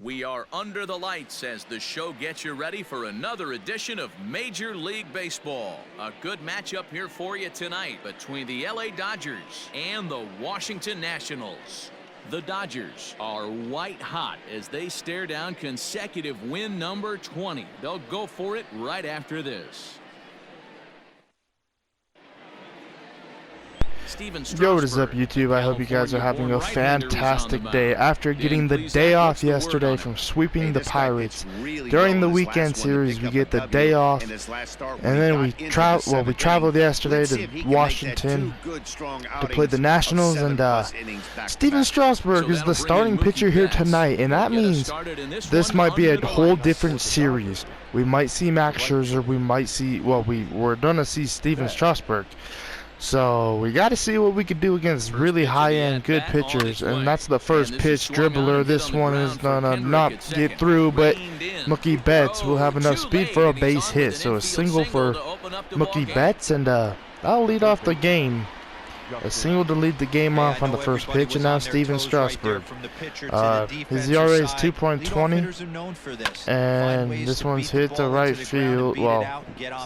We are under the lights as the show gets you ready for another edition of Major League Baseball. A good matchup here for you tonight between the LA Dodgers and the Washington Nationals. The Dodgers are white hot as they stare down consecutive win number 20. They'll go for it right after this. Yo, what is up, YouTube? I hope you guys are having a fantastic day after getting the day off yesterday from sweeping the Pirates. During the weekend series, we get the day off, and then we traveled yesterday to Washington to play the Nationals, and Steven Strasburg is the starting pitcher here tonight, and that means this might be a whole different series. We might see Max Scherzer, we might see, we're gonna see Steven Strasburg. So we got to see what we could do against really high-end good pitchers, and that's the first pitch dribbler. This one is gonna not get through, but Mookie Betts will have enough speed for a base hit. So a single for Mookie Betts, and I'll lead off the game. A single to lead the game off on the first pitch, and now Steven Strasburg. His ERA is 2.20, and this one's hit to right field,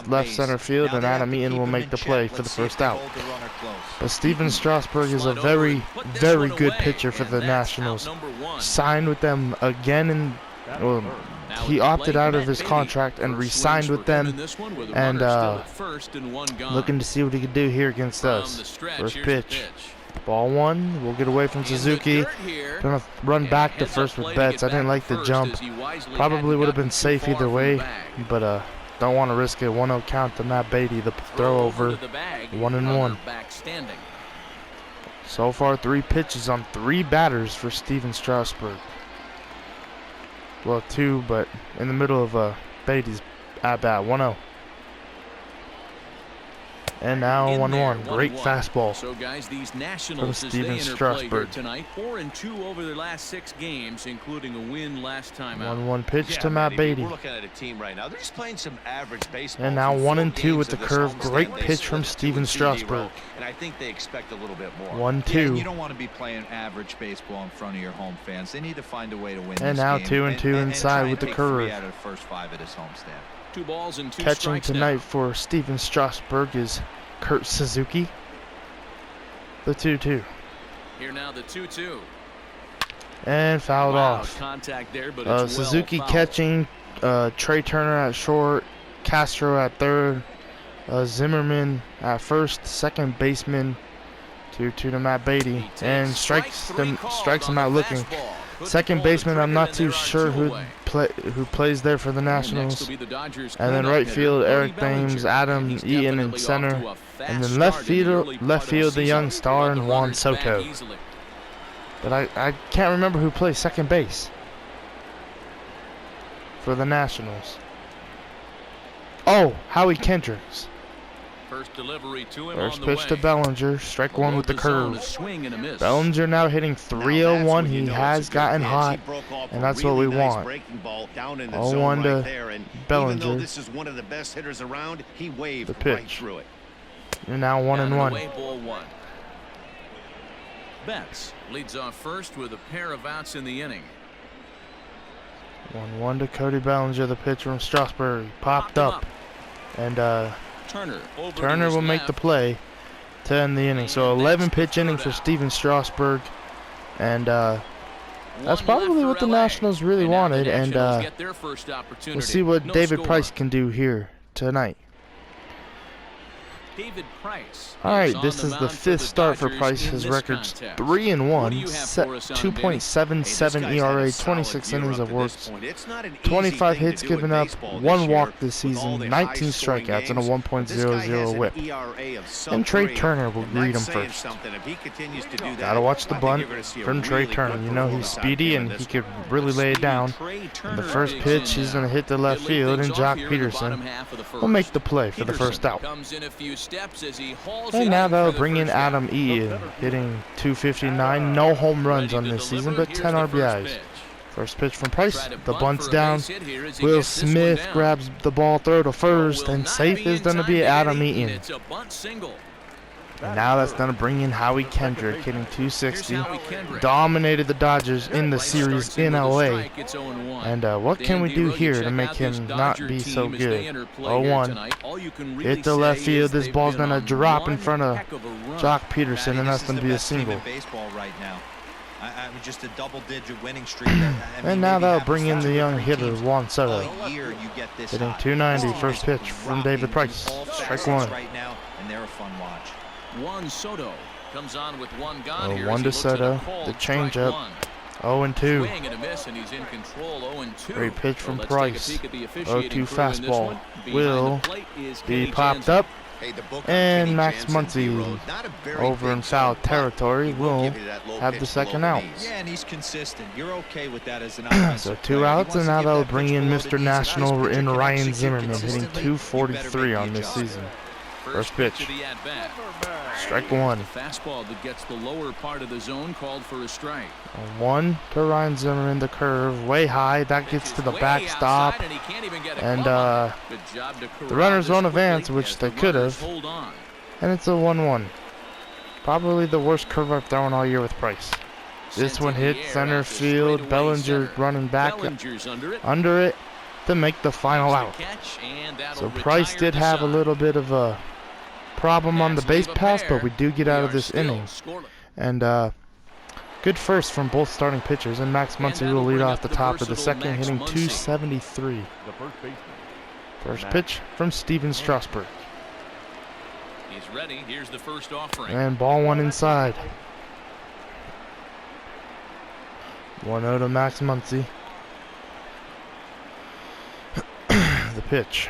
left center field, and Adam Eaton will make the play for the first out. But Steven Strasburg is a very, very good pitcher for the Nationals. Signed with them again, and he opted out of his contract and re-signed with them, and looking to see what he could do here against us. First pitch, ball one. We'll get away from Suzuki. Gonna run back to first with Betts. I didn't like the jump. Probably would have been safe either way, but don't want to risk it. 1-0 count to Matt Beatty. The throw over. 1-1. So far, 3 pitches on 3 batters for Steven Strasburg. Well, 2, but in the middle of Beatty's at-bat. 1-0. And now 1-1. Great fastball So guys, these Nationals from Steven Strasburg. Tonight, 4-2 over their last 6 games, including a win last time out. 1-1 pitch to Matt Beatty. We're looking at a team right now. They're just playing some average baseball. And now 1-2 with the curve. Great pitch from Steven Strasburg. And I think they expect a little bit more. 1-2. You don't want to be playing average baseball in front of your home fans. They need to find a way to win And this now game. 2-2 inside with the curve. Out of the first 5 at his homestand. 2 balls and 2 Catching strikes tonight now. for Steven Strasburg is Kurt Suzuki. The 2-2. Here now the 2-2. And fouled off. Contact there, but it's Suzuki well catching, Trey Turner at short, Castro at third, Zimmerman at first, second baseman. 2-2 to Matt Beatty, and strikes him out looking. Second baseman, I'm not too sure who plays there for the Nationals. And then right field, Eric Thames, Adam Eaton in center, and then left field, the young star and Juan Soto. But I can't remember who plays second base for the Nationals. Oh, Howie Kendricks. First delivery to him. First pitch to Bellinger, strike 1 with the curve. Bellinger now hitting 301. He has gotten hot, and that's what we want. 0-1 to Bellinger. The pitch. And now 1-1. Betts leads off first with a pair of outs in the inning. 1-1 to Cody Bellinger. The pitch from Strasburg popped up, and Turner will make the play to end the inning. So 11 pitch inning for Steven Strasburg, and that's probably what the Nationals really wanted, and we'll see what David Price can do here tonight. Alright, this is the 5th start for Price. His record's 3-1, 2.77 ERA, 26 innings of work, 25 hits given up, 1 walk this season, 19 strikeouts, and a 1.00 whip. And Trey Turner will greet him first. Gotta watch the bunt from Trey Turner. You know he's speedy and he could really lay it down. And the first pitch, he's gonna hit the left field, and Jock Peterson will make the play for the first out. And now they'll bring in Adam Eaton, hitting .259. No home runs on this season, but 10 RBIs. First pitch from Price. The bunt's down. Will Smith grabs the ball, throw to first, and safe is going to be Adam Eaton. And now that's going to bring in Howie Kendrick, hitting 260. Here's Howie Kendrick. Dominated the Dodgers in the series Starts in in with a LA. strike. It's 0-1. And what can we do here to make him not be so good? 0-1. Hit the left field. This ball's going to drop in front of Jock Peterson, and that's going to be a single. I mean, just a double-digit winning streak. And now that'll bring in the young hitter, Juan Soto. Hitting 290, first pitch from David Price. Strike one. Right now, and they're a fun watch. Juan Soto comes on with one gone here. 1 to Soto. The changeup. 0-2. Swing and a miss, and he's in control. 0-2. Great pitch from Let's Price. take a peek at the 0-2 officiating crew in this fastball. one. Behind Will the plate is be Kenny popped Jansen. up. Hey, the book on And Kenny Max Jansen, Muncy, D-Road, not a very over big in foul zone, but territory, he will give you that low have the pitch second below out. the knees. Yeah, and he's consistent. You're okay with that as an offensive So 2 player. He outs, wants and to now give they'll that bring pitch in below Mr. the knees. National This pitcher in can Ryan execute Zimmerman, hitting consistently. You better 243 make on the this adjustment. season. First First pitch. pitch of the at-bat. Strike one. The fastball that gets the lower part of the zone called for a strike. 1 to Ryan Zimmerman, the curve, way high. That gets to the Way backstop. outside, and he can't even get a And glove on it. Good job to the corral runners this won't quickly advance, which as they the could runners have. hold on. And it's a 1-1. Probably the worst curve I've thrown all year with Price. This Sent one in the hit air center out to field. straightaway Bellinger center. running back Bellinger's under it to make the final out. Catch, and that'll So retire Price did the have a side. little bit of a problem on the Has base leave a pass, pair. but we do get We out of are this still inning. scoreless. And good first from both starting pitchers. And Max And Muncy that'll will lead bring off up the the top of the versatile second, Max hitting Muncy. 273. First pitch from Steven Strasburg. He's ready. Here's the first offering. And ball one inside. 1-0 to Max Muncy. The pitch.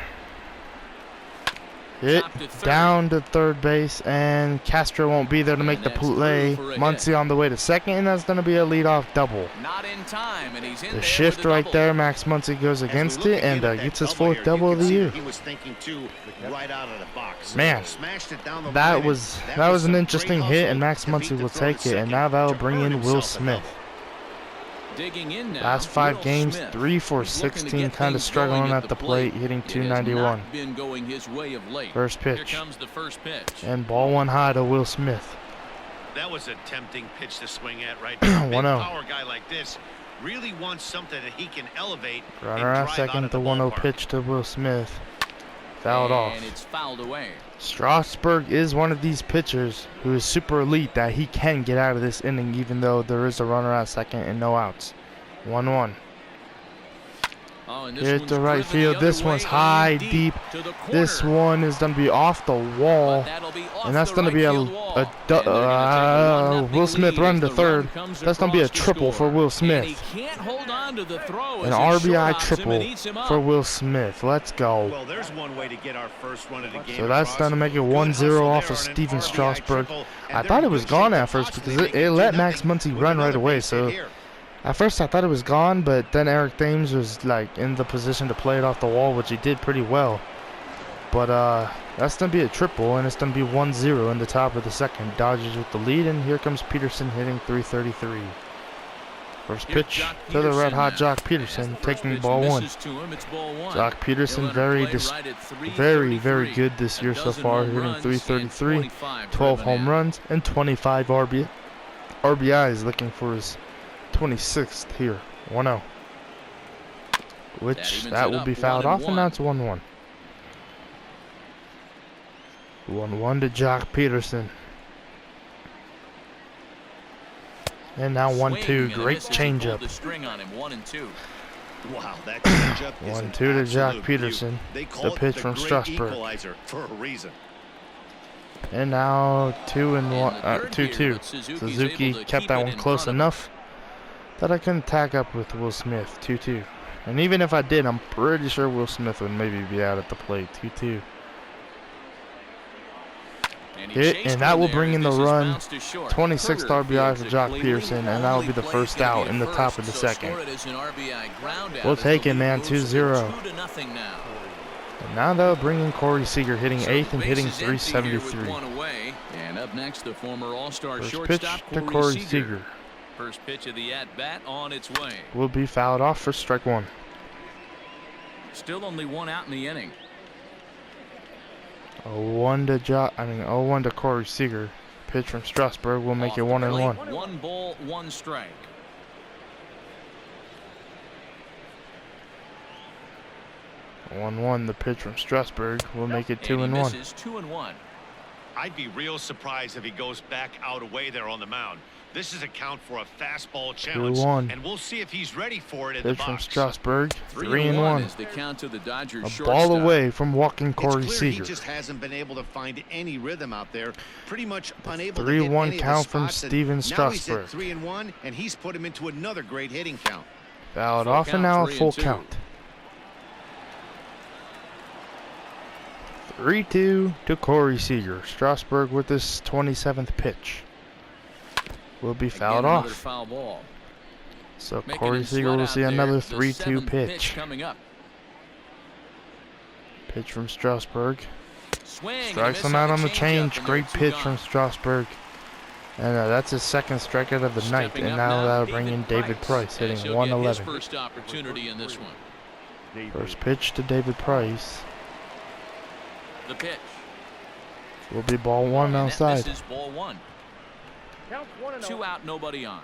Hit Chopped at third. down to third base, and Castro won't be there to make the that's play. through for a Muncy hit. on the way to second, and that's going to be a leadoff double. Not in time, and he's in The there shift with a right double. there, Max Muncy goes against As we look it and again at that gets his double fourth here, double you of can the see year. that He was thinking too right out of the box. Man, Smashed it down the that line, was and that was an some interesting great hit, hustle and Max to beat Muncy the will throw to take it, and second now that'll to bring earn in Will himself a Smith. double. Digging in now. Last 5 Will games, Smith. 3 for He's looking to 16, get kind of things struggling going at the plate, hitting It has 291. not been going his way of late. First pitch. Here comes the first pitch. And ball one high to Will Smith. That was a tempting pitch to swing at right there. A big 1-0. power guy like this really wants something that he can elevate. Runner and at drive second, out of the 1-0 ballpark. pitch to Will Smith. Fouled off. And it's fouled away. Strasburg is one of these pitchers who is super elite that he can get out of this inning even though there is a runner at second and no outs. 1-1. Oh, and this Hit one's to right driven the field. other This one's way high, and deep. to the corner. This one is going to be off the wall. But that'll be off And that's the going to right be field wall. And they're gonna take a 1-0 Will Smith lead running as to the run third. comes That's going to be a across to triple for score. Will And Smith. he can't hold on to the throw An as his RBI short hops him triple and eats him up. for Will Smith. Let's go. Well, there's one way to get our first run of the game. So that's going to make it 1-0 off of Steven Strasburg. I thought it was gone at first because it let Max Muncy run right away. So at first I thought it was gone, but then Eric Thames was like in the position to play it off the wall, which he did pretty well. But that's going to be a triple, and it's going to be 1-0 in the top of the second. Dodgers with the lead, and here comes Peterson hitting 333. First pitch to the red hot Jock Peterson, taking ball one. Jock Peterson very good this year so far, hitting 333, 12 home runs, and 25 RBIs, looking for his 26th here. 1-0. Which that will be fouled off, and that's 1-1. 1-1 to Jock Peterson. And now 1-2, great changeup. Wow, that changeup is 1-2 to Jock absolute Peterson. beauty. They call The it pitch the from great Strasburg. equalizer for a reason. And now 2-2. Suzuki kept that one close enough that I couldn't tag up with Will Smith. 2-2. And even if I did, I'm pretty sure Will Smith would maybe be out at the plate. 2-2. Hit, and that will bring in the run. 26th RBI for Jock Peterson, and that will be the first out in the top of the second. We'll take it, man. 2-0. And now they'll bring in Corey Seager, hitting 8th and hitting 373. And up next, the former All-Star First shortstop pitch to Corey Seager. First pitch of the at-bat on its way. Will be fouled off for strike one. Still only one out in the inning. 0-1 to Corey Seager. Pitch from Strasburg will make it 1-1. 1 ball, 1 strike. 1-1 the pitch from Strasburg will make it 2-1. 2-1. I'd be real surprised if he goes back out away there on the mound. This is a count for a fastball challenge, 2-1. and we'll see if he's ready for it in the Pitch box. from Strasburg, 3-1 is 3-1. the count to the Dodgers A shortstop. ball away from walking Corey It's clear Seager. he just hasn't been able to find any rhythm out there. Pretty much unable to 3-1 hit any of count the from spots, and Steven Now Strasburg. he's at 3-1, and he's put him into another great hitting count. Fouled Full off and count, now a 3-2. full count. 3-2 to Corey Seager. Strasburg with his 27th pitch will be fouled Again, another off. foul ball. So Making Corey him Seager sweat will out see there. another The 3-2 7th pitch. coming up. Pitch from Strasburg. Swing and a Strikes miss him out on the changeup, change. and Great there are 2 pitch gone. from Strasburg. And that's his second strikeout of the night. Stepping And up now that'll David bring in David Price, hitting as he'll get his 111. first opportunity in this one. First pitch to David Price. The pitch. Will be ball 1 And that outside. misses ball 1. 2 out, nobody on.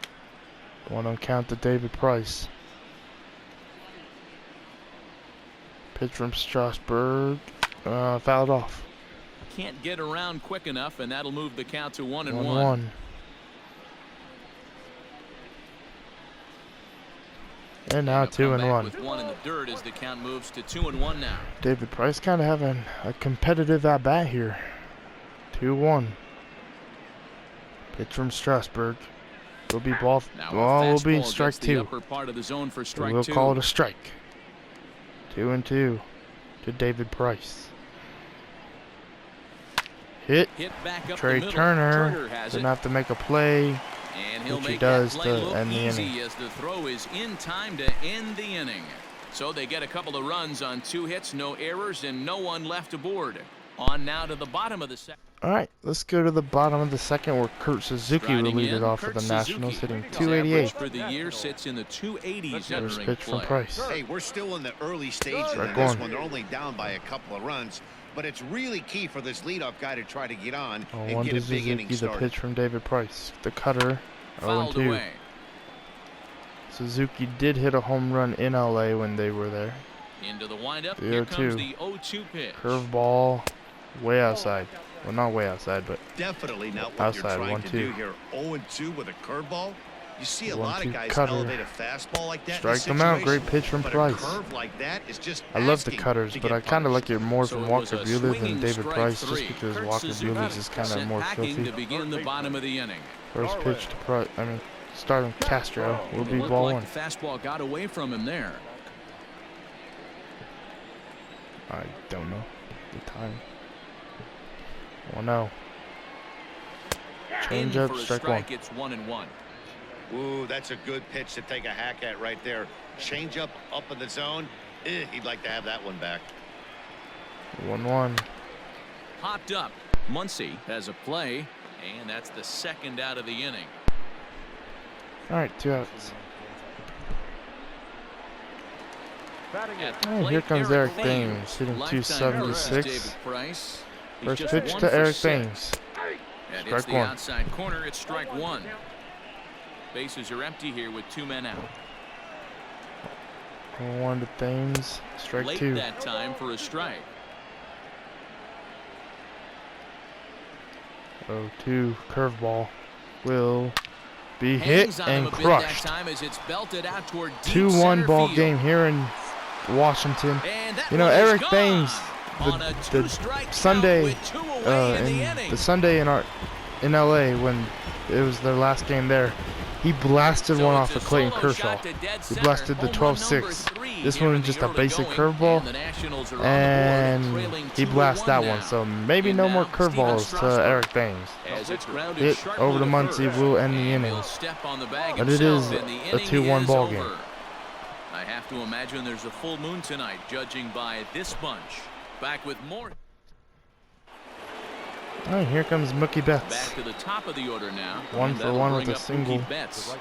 1-0 count to David Price. Pitch from Strasburg. Fouled off. Can't get around quick enough, and that'll move the count to 1-1. 1-1. And now They'll come back 2-1. with 1 in the dirt as the count moves to 2-1 now. David Price kind of having a competitive at bat here. 2-1. Pitch from Strasburg. Will be ball. Now Ball a will be fastball strike gets the 2. upper part of the zone for So strike we'll 2. call it a strike. 2-2 to David Price. Hit. Hit back up Trey the middle. Turner has didn't it. have to make a play. And he'll which he make does that play to look end the easy inning. as the throw is in time to end the inning. So they get a couple of runs on 2 hits, no errors, and no one left aboard. On now to the bottom of the second. All right, let's go to the bottom of the second where Kurt Suzuki will Striding lead in, it off for Kurt the Nationals, Suzuki. hitting His 288. average for the year sits in the 280s First entering pitch from play. Price. Hey, we're still in the early stages Strike of this one. one. They're only down by a couple of runs, but it's really key for this leadoff guy to try to get on and 1 get to a big inning Suzuki, the started. pitch from David Price. The cutter, Fouled 0-2. away. Suzuki did hit a home run in LA when they were there. Into the windup. The Here 0-2. comes the 0-2 pitch. Curveball, way outside. Well, not way outside, but Definitely not what outside, you're trying to 1-2. do here. 0-2 with a curveball. You see a lot 1-2 of guys cutter. elevate a fastball like that. in strike this them out. situation, Great pitch from but Price. a curve like that is just I love the asking cutters, to but get I kind of punished. like it more So from it Walker was a Buehler than swinging David strike Price, 3. just because Kurt Walker Suzuki Buehler's is kind of sent more packing filthy. to begin the bottom of the inning. First pitch to Price. Starting Castro will It be looked ball like 1. the fastball got away from him there. I don't know the time. 1-0. Change In up, for a strike 1. strike, it's 1-1. Ooh, that's a good pitch to take a hack at right there. Change up in the zone. He'd like to have that one back. 1-1. Popped up. Muncy has a play, and that's the second out of the inning. All right, 2 outs. At the Oh, plate, here comes Eric Thames, hitting Lifetime errors, 276. David Price. He's First just pitch 1 to for Eric 6. Thames. That hits Strike the 1. outside corner. It's strike 1. Bases are empty here with 2 men out. 1 to Thames. Strike Late 2. that time for a strike. 0-2 curveball will be hit Hangs on him and a bit crushed. that time as it's belted out toward deep 2-1 center ball field. game here in Washington. And that You know, one is Eric gone Thames, on a the 2-strike count Sunday, with 2 away in the inning. the Sunday in LA when it was their last game there, he blasted So one it's off a of Clayton solo Kershaw. shot to dead He center. blasted the Home run 12-6. number 3 This here one in was the just a early basic going, curveball, and the Nationals are on the board, trailing and he blasted 2-1 that now. one. So maybe And no more now, Steven curveballs to Strasburg. Eric Thames. As it's grounded Hit sharply over the to Muncy first. will end the And inning. he'll step on the bag But it himself, is and the a inning 2-1 is ball over. game. I have to imagine there's a full moon tonight, judging by this bunch. Back with more. All right, here comes Mookie Betts. Back to the top of the order now. 1 And for that'll 1 bring with a up single. Mookie Betts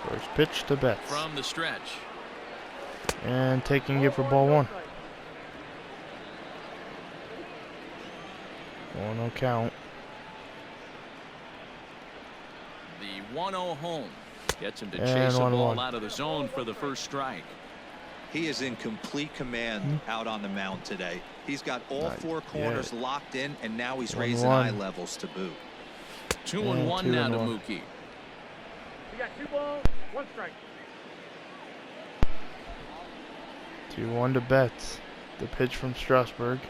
First pitch to Betts. from the stretch. And taking it for ball 1. 1-0 count. The 1-0 home gets him to And chase the 1-1. ball out of the zone for the first strike. He is in complete command out on the mound today. He's got all four corners locked in, and now he's raising eye levels to boot. 2-1 now to Mookie. You got 2 balls, 1 strike. 2-1 to Betts. The pitch from Strasburg.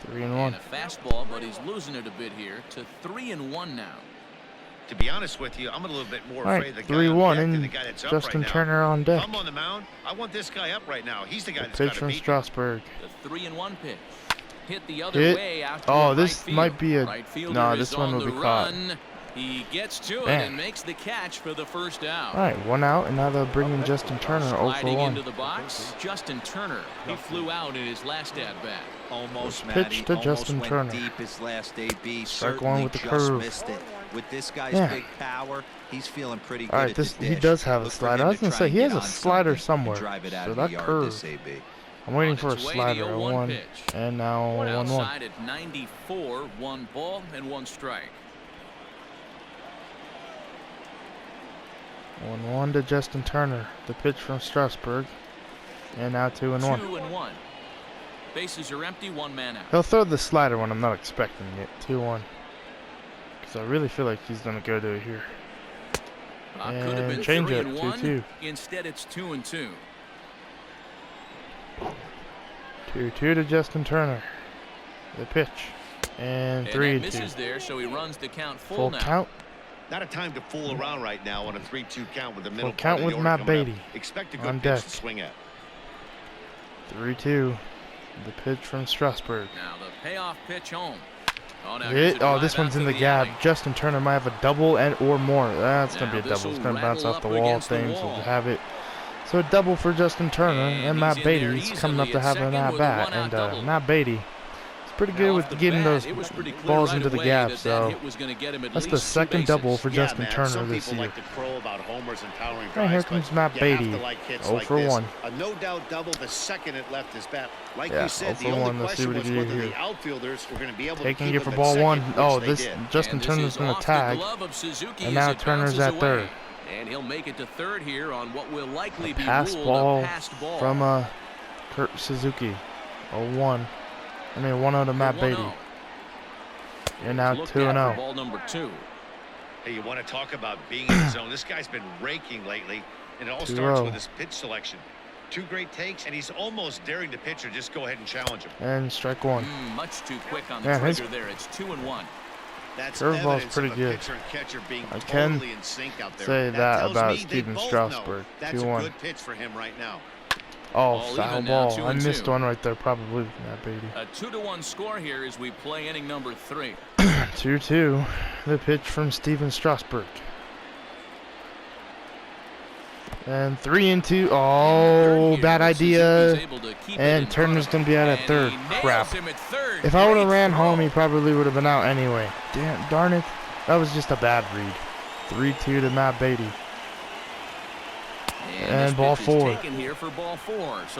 3-1. And a fastball, but he's losing it a bit here to 3-1 now. To be honest with you, I'm a little bit more All afraid right, of the guy on 3-1 deck than the and guy that's up Justin right now. Turner on deck. If I'm on the mound, I want this guy up right now. He's the guy that's Pitch got to from beat me. Strasburg. The 3-1 pitch. Hit the other Hit. way out Oh, toward this right might be a. field. Right fielder No, is this one on will the be caught. run. He gets to it Man. and makes the catch for the first out. All right, 1 out, and now they'll bring in Justin Turner 0 for Sliding 1. into the box, Justin Turner. He flew out in his last at bat. Almost, Pitch Matty, to almost Justin went Turner. deep his last AB. Strike one Certainly with the just curve. missed it. With this guy's Yeah. big power, he's feeling pretty good All right, at this the he dish. does have a Look for slider. him I was to gonna try say and he has get a on slider something and somewhere. drive it out So of the that yard curve. this AB. I'm waiting On for a its way, the slider. 0-1 1, pitch. and now One 1-1. outside at 94, 1 ball and 1 strike. 1-1 to Justin Turner. The pitch from Strasburg, and now 2-1. 2-1. Bases are empty, 1 man out. He'll throw the slider when I'm not expecting it. 2-1. Because I really feel like he's gonna go to it here. Could have been change it, 3-1. 2-2. Instead, it's 2-2. 2-2 to Justin Turner. The pitch, and And 3-2. that misses there, so he runs the count Full now. count. Not a time to fool around right now on a 3-2 count with the middle count part of with the order Matt coming up. Beatty Expect a on good pitch deck. to swing at. 3-2. The pitch from Strasburg. Now the payoff pitch home. Oh, now here's Hit. a Oh, drive this one's out in to the gap. alley. Justin Turner might have a double and or more. That's gonna Now be a double. this'll It's gonna bounce rattle off the up wall against the thing, so wall. we'll have it. So a double for Justin Turner And and he's Matt in Beatty. there He's coming up easily to at have an second at with a bat, one-out and double. Matt Beatty is pretty Now good off with the getting bat, those it was pretty clear balls right into the away gap. that So hit was gonna get him at that's the least 2 second double bases. for Justin man, Turner some this people year. like to crow about homers and towering And drives, here but comes Matt you have Beatty. to like hits 0 like for this. 1. A no-doubt double the second it left his bat. Like Yeah, you said, 0 the for only 1. Let's see question what was he did whether here. the outfielders were going to be able Taking to it keep for him ball at 1. second, Oh, which this they did. Justin And this Turner's is gonna off the tag, glove of Suzuki and as now it Turner's bounces at away. third. And he'll make it to third here on what will likely be Pass ruled ball a passed ball. from Kurt Suzuki. 0-1. I mean 1-0 to Matt Good Beatty. 1-0. And now Looked at 2-0. for ball number 2. Hey, you want to talk about being in the zone. This guy's been raking lately, and it all 2-0. starts with his pitch selection. 2 great takes, and he's almost daring the pitcher just go ahead and challenge him. And strike 1. Much too quick on the Man, his trigger there. It's 2-1. That's curveball's evidence pretty of a good. pitcher and catcher being I can totally in sync out there. say that tells about me they Steven both Strasburg. know That's 2-1. a good pitch for him right now. Oh, Ball foul even now, ball. I 2-2. missed one right there, probably with Matt Beatty. A 2-1 score here as we play inning number 3. 2-2. The pitch from Steven Strasburg. And 3-2. Oh, bad idea. And Turner's going to be out at third. Crap. If I would have ran home, he probably would have been out anyway. Damn, darn it. That was just a bad read. 3-2 to Matt Beatty. And ball 4.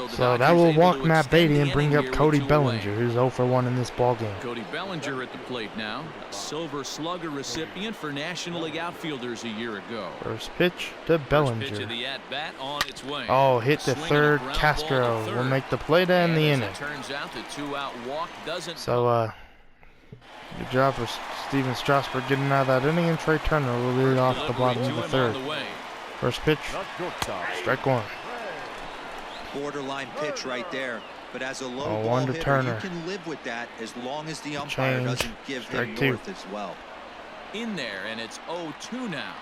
So that will walk Matt Beatty and bring up Cody Bellinger, who's 0 for 1 in this ball game. Cody Bellinger at the plate now. Silver Slugger recipient for National League outfielders a year ago. First pitch to First pitch of Bellinger. the at-bat on its way. Oh, hit the Swinging a third. ground ball to Castro third. will make the play to end And the as inning. it turns out, the 2-out walk doesn't. So, good job for Steven Strasburg getting out of that inning, and Trey Turner will lead off the bottom of the third. First pitch, strike 1. Borderline pitch right there. But as a low 0-1 ball to hitter, Turner. you can live with that as long as the umpire Change. doesn't give him Strike 2. north as well. In there, and it's 0-2 now.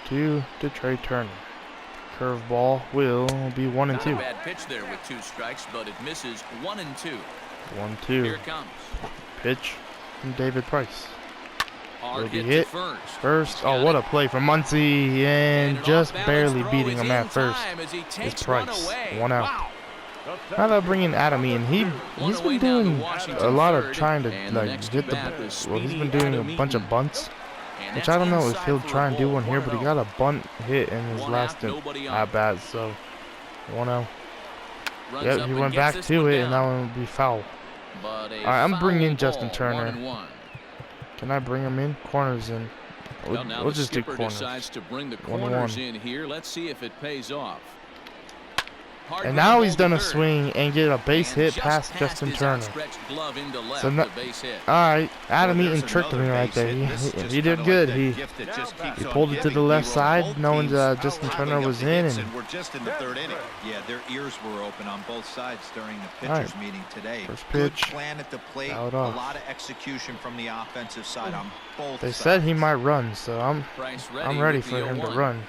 0-2 to Trey Turner. Curveball will be 1-2. Not a bad pitch there with 2 strikes, but it misses 1-2. 1-2. Here it comes. Pitch from David Price. Hard Will be hit hit. to first. First, He's got oh, what it. a play from Muncy, and an just off-balance barely throw beating is him in at first. time as he Is takes Price. one away. 1 out. Wow. Now they're bringing Adamy, and he's away been now to doing Washington a lot of third, trying to and the like next hit the. at-bat is Well, he's been Speedy doing Adam a bunch of Eaton. bunts, And which that's I don't know if inside he'll for try a and do ball, one here, but he 1-0. got a bunt hit in his 1 last out, nobody on. at bat, so 1-0. Runs Yep, up he and went gets back this to one it, and that down. one would be foul. But All right, I'm bringing foul Justin ball, Turner. 1-1. Can I bring him in? Corners in. Well, now We'll the just do skipper corners. decides to bring the 1-1. corners in here. Let's see if it pays off. Hard And ground now ball he's to done a third. swing and get a base And hit just past passed Justin his Turner. outstretched glove into left, So no, the base hit. all right, Adam Well, Eaton there's tricked me another right base there. hit. This is He just did kinda good. like He that gift that just keeps he on pulled it to giving. the left Both side, knowing teams Justin piling Turner up was the in, hits, and we're just in the third inning. Yeah, their ears were open on both sides during the All right. pitchers meeting today. First Good pitch. plan at the plate. Fouled A off. lot of execution from the offensive side on both they sides. said he might run, so I'm Price ready with for the him to 0-1. run.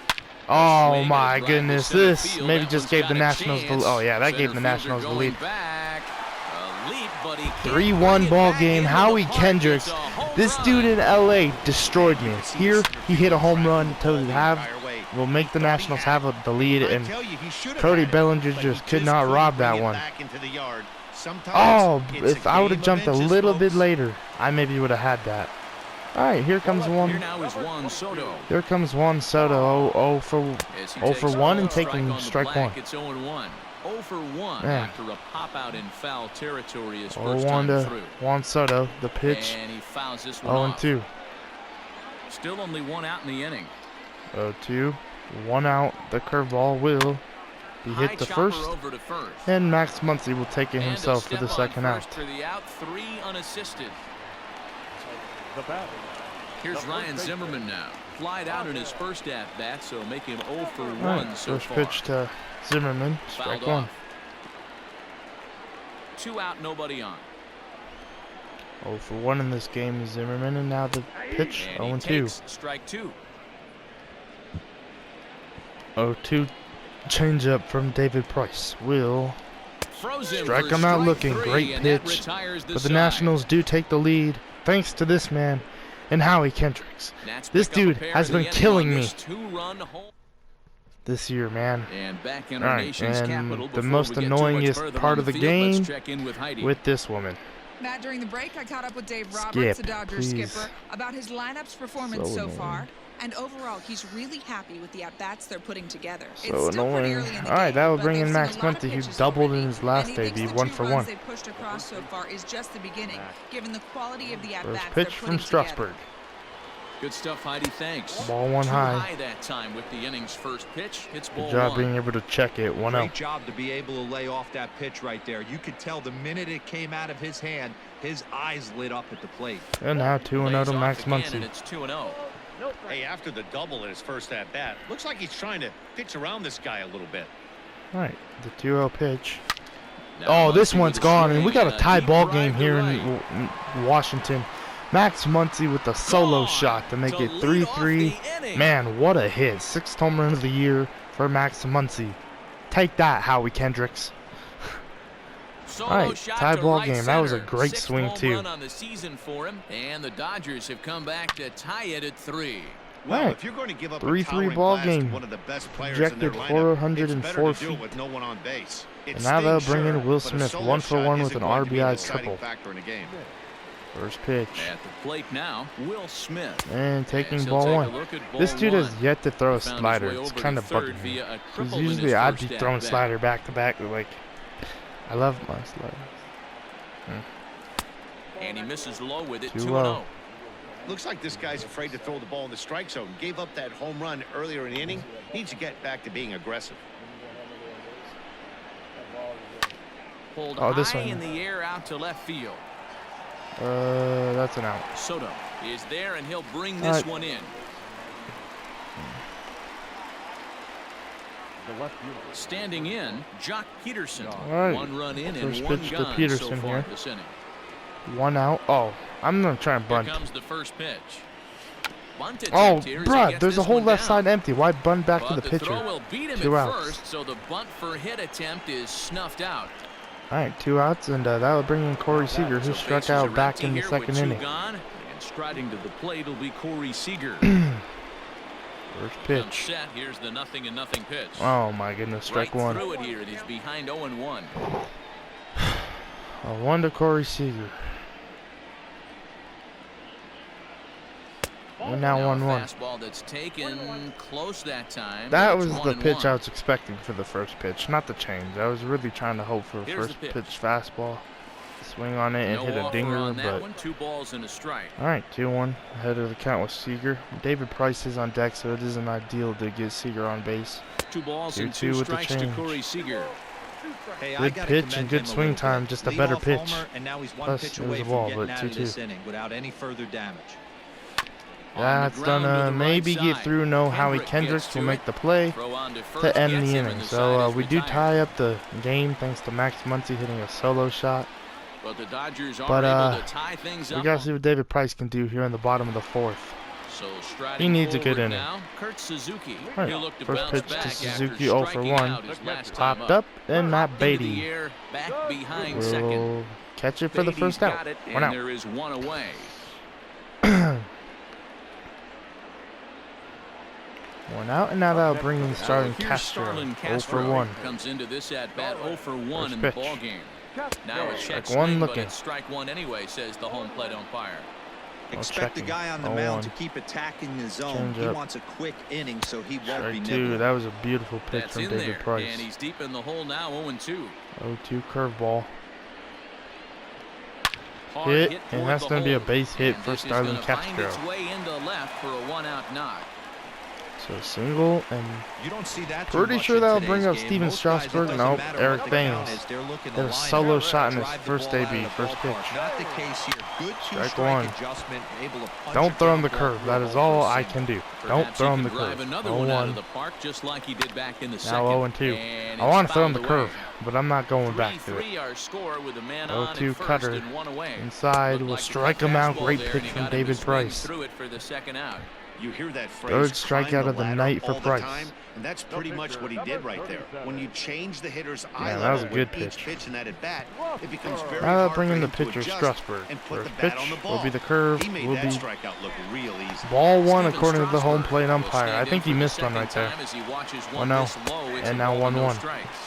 A Oh swing and a my drive to goodness, center this field. maybe That just one's gave the got a Nationals the chance. oh yeah, that gave Center the fielder Nationals the going lead. back. A leap, but he can't 3-1 bring it ball back game. into Howie the park. Kendricks, It's a home this run. dude in LA destroyed me. Here he hit a home run to will make the Nationals have the lead, and Cody Bellinger just could not rob that one. Oh, if I would have jumped a little bit later, I maybe would have had that. All right, here comes Here one. now is Juan Soto. Here comes Juan Soto. 0 for As he 0 for takes 1 a and strike taking on the strike black, 1. It's 0-1. 0 for 1 Yeah. after a pop out in foul territory his 0 first 1 time to through. Juan Soto. The pitch. And he fouls this one 0 off. 2. Still only one out in the inning. 0 2. 1 out. The curveball will be High hit to chopper first, over to first. and Max Muncy will take it And a himself for the step on second out. first for the out, 3 unassisted. The batter. Here's Ryan Zimmerman now. Flied out in his first at bat, so make him 0 for 1 All right, so first far. pitch to Zimmerman. Fouled Strike 1. off. 2 out, nobody on. 0 for 1 in this game is Zimmerman, and now the pitch And 0 he 2. takes strike 2. 0 2. Changeup from David Price will Frozen strike for him out strike looking. 3, Great and that pitch. retires the But the side. Nationals do take the lead thanks to this man and Howie Kendricks. Nats This pick up a dude pair has to the been inning killing on me this 2-run home. this year, man. And back in All our right, nation's and capital the before most we get too much annoyingest further part on of the field, let's game check in with Heidi. with this woman. Matt, during the break, I caught up with Dave Skip, Roberts, the Dodgers please. skipper, about his lineup's performance So so annoying. far. And overall, he's really happy with the at-bats they're putting together. So It's still pretty annoying. early in the All right, game, that will but bring they've in seen Max a lot of Muncy, who pitches doubled already, in his last and he thinks debut, the 1 2 for runs 1. they've pushed across so far is just the beginning, given the quality of the First at-bats they're pitch putting from together. Strasburg. Good stuff, Heidi. Thanks. Ball 1 Too high. that time with the inning's first pitch. It's ball Good job 1. being able to check it. 1 0. Great job to be able to lay off that pitch right there. You could tell the minute it came out of his hand, his eyes lit up at the plate. And now 2 0 to Lays Max off again, and Muncy. it's 2-0. Hey, after the double in his first at bat, looks like he's trying to pitch around this guy a little bit. All right, the 2 0 pitch. Now Oh, this Muncy one's with a gone, and swing we got a and tie deep ball drive game to here right. in Washington. Max Muncy with the solo Gone shot to make to it lead off 3-3. the inning. Man, what a hit. 6th home run of the year for Max Muncy. Take that, Howie Kendricks. Solo All right, shot tie to ball right game. That was a center. great 6th swing, home too. run on the season for him, and the Dodgers have come back to tie it at 3. Well, Right. if you're going to give up 3-3 a towering ball blast to game. one of the best players in their Projected lineup, 404 it's better to do it feet. with no one on base. It And now they'll stings, bring in sure, Will but a Smith, solo 1 for shot 1 with isn't an going to be an RBI deciding triple. factor in a game. First pitch. At the plate now, Will Smith. And taking As he'll ball take a 1. look at This ball dude has 1. yet to throw a Found his slider. way It's over to kind of third bugging me. via a 'Cause triple in usually his I'd be first throwing at-bat. slider back to back. Like, I love my slider. And he misses low with it, 2-0. 2-0. Looks like this guy's afraid to throw the ball in the strike zone. Gave up that home run earlier in the inning. Needs to get back to being aggressive. Pulled Oh, this high one. in the air out to left field. That's an out. Soto is there, and he'll bring this one in. The left unit. Standing in, Jock Peterson. All right. 1 run in and First 1 pitch to gone Peterson so far here. this inning. 1 out. Oh, I'm going to try and Here bunt. comes the first pitch. Bunt Oh, attempt here as he bruh, gets there's a this whole one left down. side empty. Why bunt back to But the the pitcher? throw will beat him 2 at outs. first, so the bunt for hit attempt is snuffed out. All right, 2 outs, and that will bring in Corey Seager, who So struck bases are out back empty in the here second with 2 inning. gone, and striding to the plate will be Corey Seager. First Comes pitch. set. Here's the 0-0 pitch. Oh my goodness, strike right 1. through it here, and he's behind 0-1. A 1 to Corey Seager. And now a 1-1. fastball that's taken close that time. That but was it's the pitch 1-1. I was expecting for the first pitch, not the change. I was really trying to hope for a Here's first the pitch pitch. fastball. swing on it and No hit a offer dinger, on that but one. 2 balls and a strike. all right, 2-1 ahead of the count with Seager. David Price is on deck, so it isn't ideal to get Seager on base. 2 balls and 2-2 2 with the strikes to change. Corey Seager. Hey, Good pitch and good swing time, just a better pitch. Homer, and now he's one Plus, pitch it was away a from ball, getting but out of this 2-2. inning without any further damage. On the That's ground to gonna the maybe right get side. through. No, Howie Kendrick Kendricks gets will to make it. the play Throw on to first, to end gets the him, inning. and the So side is we do retired. tie up the game thanks to Max Muncy hitting a solo shot. But the Dodgers are But able to tie things we up. gotta see what David Price can do here in the bottom of the 4th. So He striding needs a good forward inning. now, Kurt Suzuki. All He'll right, look to first bounce pitch to back Suzuki, after 0 for striking 1. out his last time Popped up, and Matt Into the Beatty air, back behind second. will catch it for the Beatty's first out. got it, 1 and out. there is 1 away. 1 out, and now that'll bring in starting Here's Castro. Starlin 0 for 1. comes into this at bat 0 for 1 First in the pitch. ball game. Now a check Strike one swing, but looking. it's strike 1 anyway, says the home plate umpire. Expect the checking. guy on the 0-1. mound to keep attacking the zone. Change He up. wants a quick inning, so he won't be Strike 2. nibbling. That was a beautiful pitch That's from in David there, Price. and he's deep in the hole now, 0-2. 0-2 curveball. Hard Hit, and toward that's the going to be a hole. base hit And for this is Starlin gonna find Castro. its way into left for a 1-out knock. So single, and You don't see that pretty sure that'll bring up Steven Strasburg. No, Eric Thames Hit hit a solo shot in his first debut, first pitch. Not the case here. Good Strike two-strike 1. adjustment, able to punch Don't it throw him down the ball curve. for That a is ball all for a I single. can do. Perhaps Don't throw he him the can drive curve. another one out of 0-1. the park, just like he did back in the Now second. 0-2. And I it's want to throw him the fouled curve, away. but I'm not going back to it. 3-3 our score with a man on 0-2 at first cutter. and 1 away. Inside Looked will like a strike good him out. fastball Great there, pitch and he from got him to David swing Price. through it for the second out. You hear that phrase, Third strikeout climb of the ladder night for all the Price. time, and that's pretty much what he did right there. When you change the hitter's eye Yeah, that level was a good with each pitch. pitch in that at bat, it becomes very Now hard bring for in the him to pitcher, adjust Strasburg. and put First the bat pitch on the ball. will be the curve. He made Will that be strikeout look real easy. ball 1 Steven according to the home Strasburg plate will umpire. stand I in think for he the missed one second right there. time as he watches 1-0. one this low. It's And a now ball and no 1-1. strikes.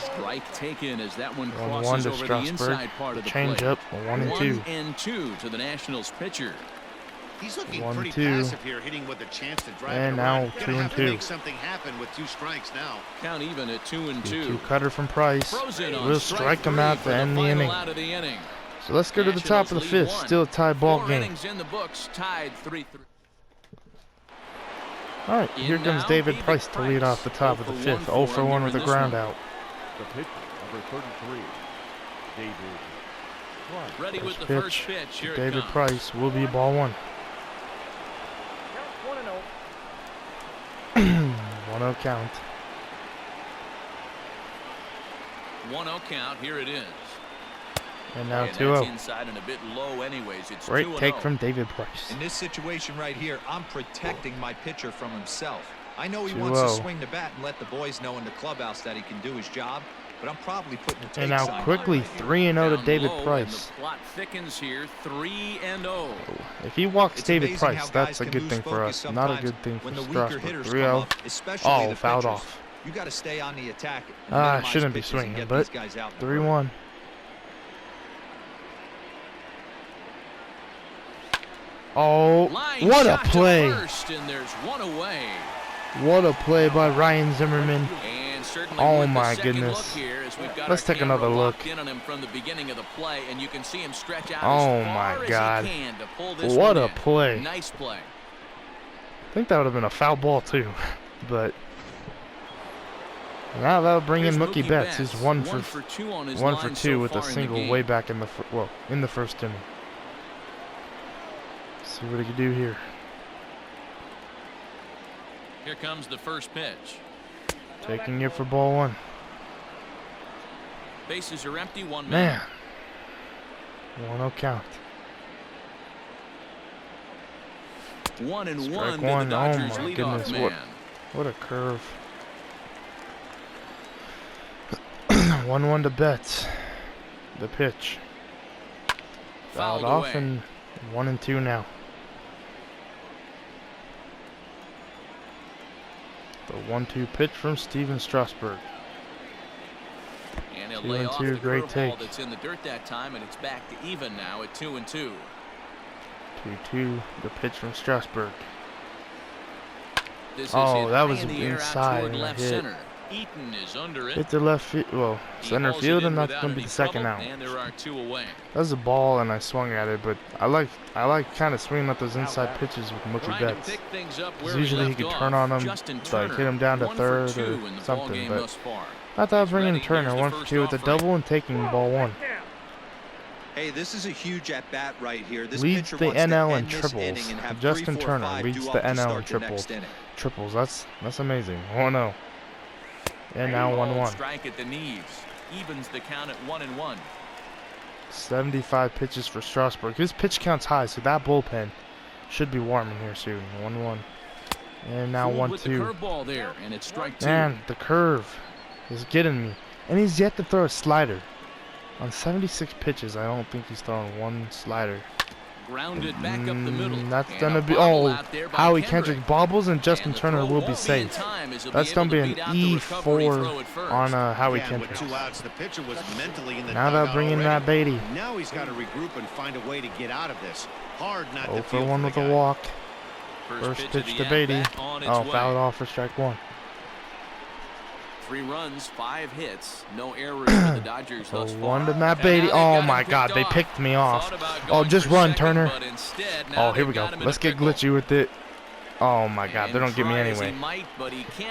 Strike taken as that one 1-1 crosses to over the Strasburg. inside part of the Change plate. up, 1-2. 1-2 to the Nationals pitcher. He's looking 1-2. pretty passive here, hitting with a chance to drive And it now around. Gonna have to 2-2. make something happen with 2 strikes now. Count even at 2-2. 2 cutter from Price. Frozen on We'll strike strike him 3 out for to end the final inning. out of the inning. So let's go to the top of the Nationals lead 5th. 1. Still a tie ball 4 game. innings in the books, tied 3-3. All right, here In comes now, David Price to lead off the top of the 5th. 0 for 1 with a ground out. The pitcher, number 33, David Price. Ready with First the first pitch pitch. Here to it David comes. Price will be ball 1. 1-0 count. 1-0 count. Here it is. And now And that's 2-0. inside and a bit low anyways. It's Great 2-0. take from David Price. In this situation right here, I'm protecting my pitcher from himself. I know he wants to 2-0. swing the bat and let the boys know in the clubhouse that he can do his job, but I'm probably putting a take And now sign on quickly right here. 3-0 to Down David low, and Price. the plot thickens here. 3-0. If he walks It's David amazing Price, how that's guys a can good lose thing for focus us. Not a sometimes good thing for when the weaker Strasburg. hitters come 3-0. up, especially Oh, the fouled pitchers. off. You got to stay on the attack. And Ah, minimize shouldn't be pitches and swinging, get but these guys out in the hurry. 3-1. Oh, Line what a shot to play. first, and there's 1 away. What a play by Ryan Zimmerman. And certainly Oh with the my second goodness. look here, as we've got Let's our take another camera look. locked in on him from the beginning of the play, and you can see him stretch out Oh as my far God. as he can to pull this What one a in. play. Nice play. I think that would have been a foul ball too, but now that'll bring Here's in Mookie Betts. He's 1 1 for 2 on his 1 line for 2 so with a far in the single game. way back in the in the first inning. See what he can do here. Here comes the first pitch. Taking it for ball 1. Bases are empty. 1 Man, man. 1-0 count. 1-1 Strike to the 1. Oh Dodgers my leadoff goodness, man. what a curve. 1-1 to Betts. The pitch. Fouled Fouled off away. and 1-2 now. The 1-2 pitch from Steven Strasburg. And he'll 2 lay and off 2, the great curveball take. that's in the dirt that time, and it's back to even now at 2-2. 2-2, the pitch from Strasburg. This is Oh, hit that high was in the air out inside toward and a left hit. center. Eaton is under it. Hit the left field, well, center field, and that's gonna be the second out. And there are 2 away. That was a ball, and I swung at it, but I like kind of swinging at those inside pitches with Mookie Betts. Because usually he could turn on them, like hit him down to third or something. But I thought bringing Turner 1 for 2 with a double and taking ball 1. Hey, this is a huge at-bat right here. This Leads pitcher the wants to NL in end this triples. inning and have Justin 3, 4, Turner 5 leads due the up to NL in start the triples. next inning. Triples, that's amazing. 1-0. And now 1-1. Strike at the knees. Evens the count at 1-1. 75 pitches for Strasburg. His pitch count's high, so that bullpen should be warming here soon. 1-1. And now 1-2. Man, the curve is getting me. And he's yet to throw a slider. On 76 pitches, I don't think he's thrown one slider. Grounded back up the middle. That's gonna be Howie Kendrick bobbles and Justin Turner will be safe. That's gonna be an E4 on Howie Kendrick. Now they'll bring in Matt Beatty. Now he's got to regroup and find a way to get out of this. Hard not to 0 for feel 1 for with the a guy. walk. First pitch to Beatty. Oh, fouled off for strike 1. 3 runs, 5 hits, no errors for the Dodgers thus far. 1 to Matt Beatty. Oh my God, they picked me off. Oh, just run, Turner. Oh, here we go. Let's get glitchy with it. Oh my God, they don't get me anyway.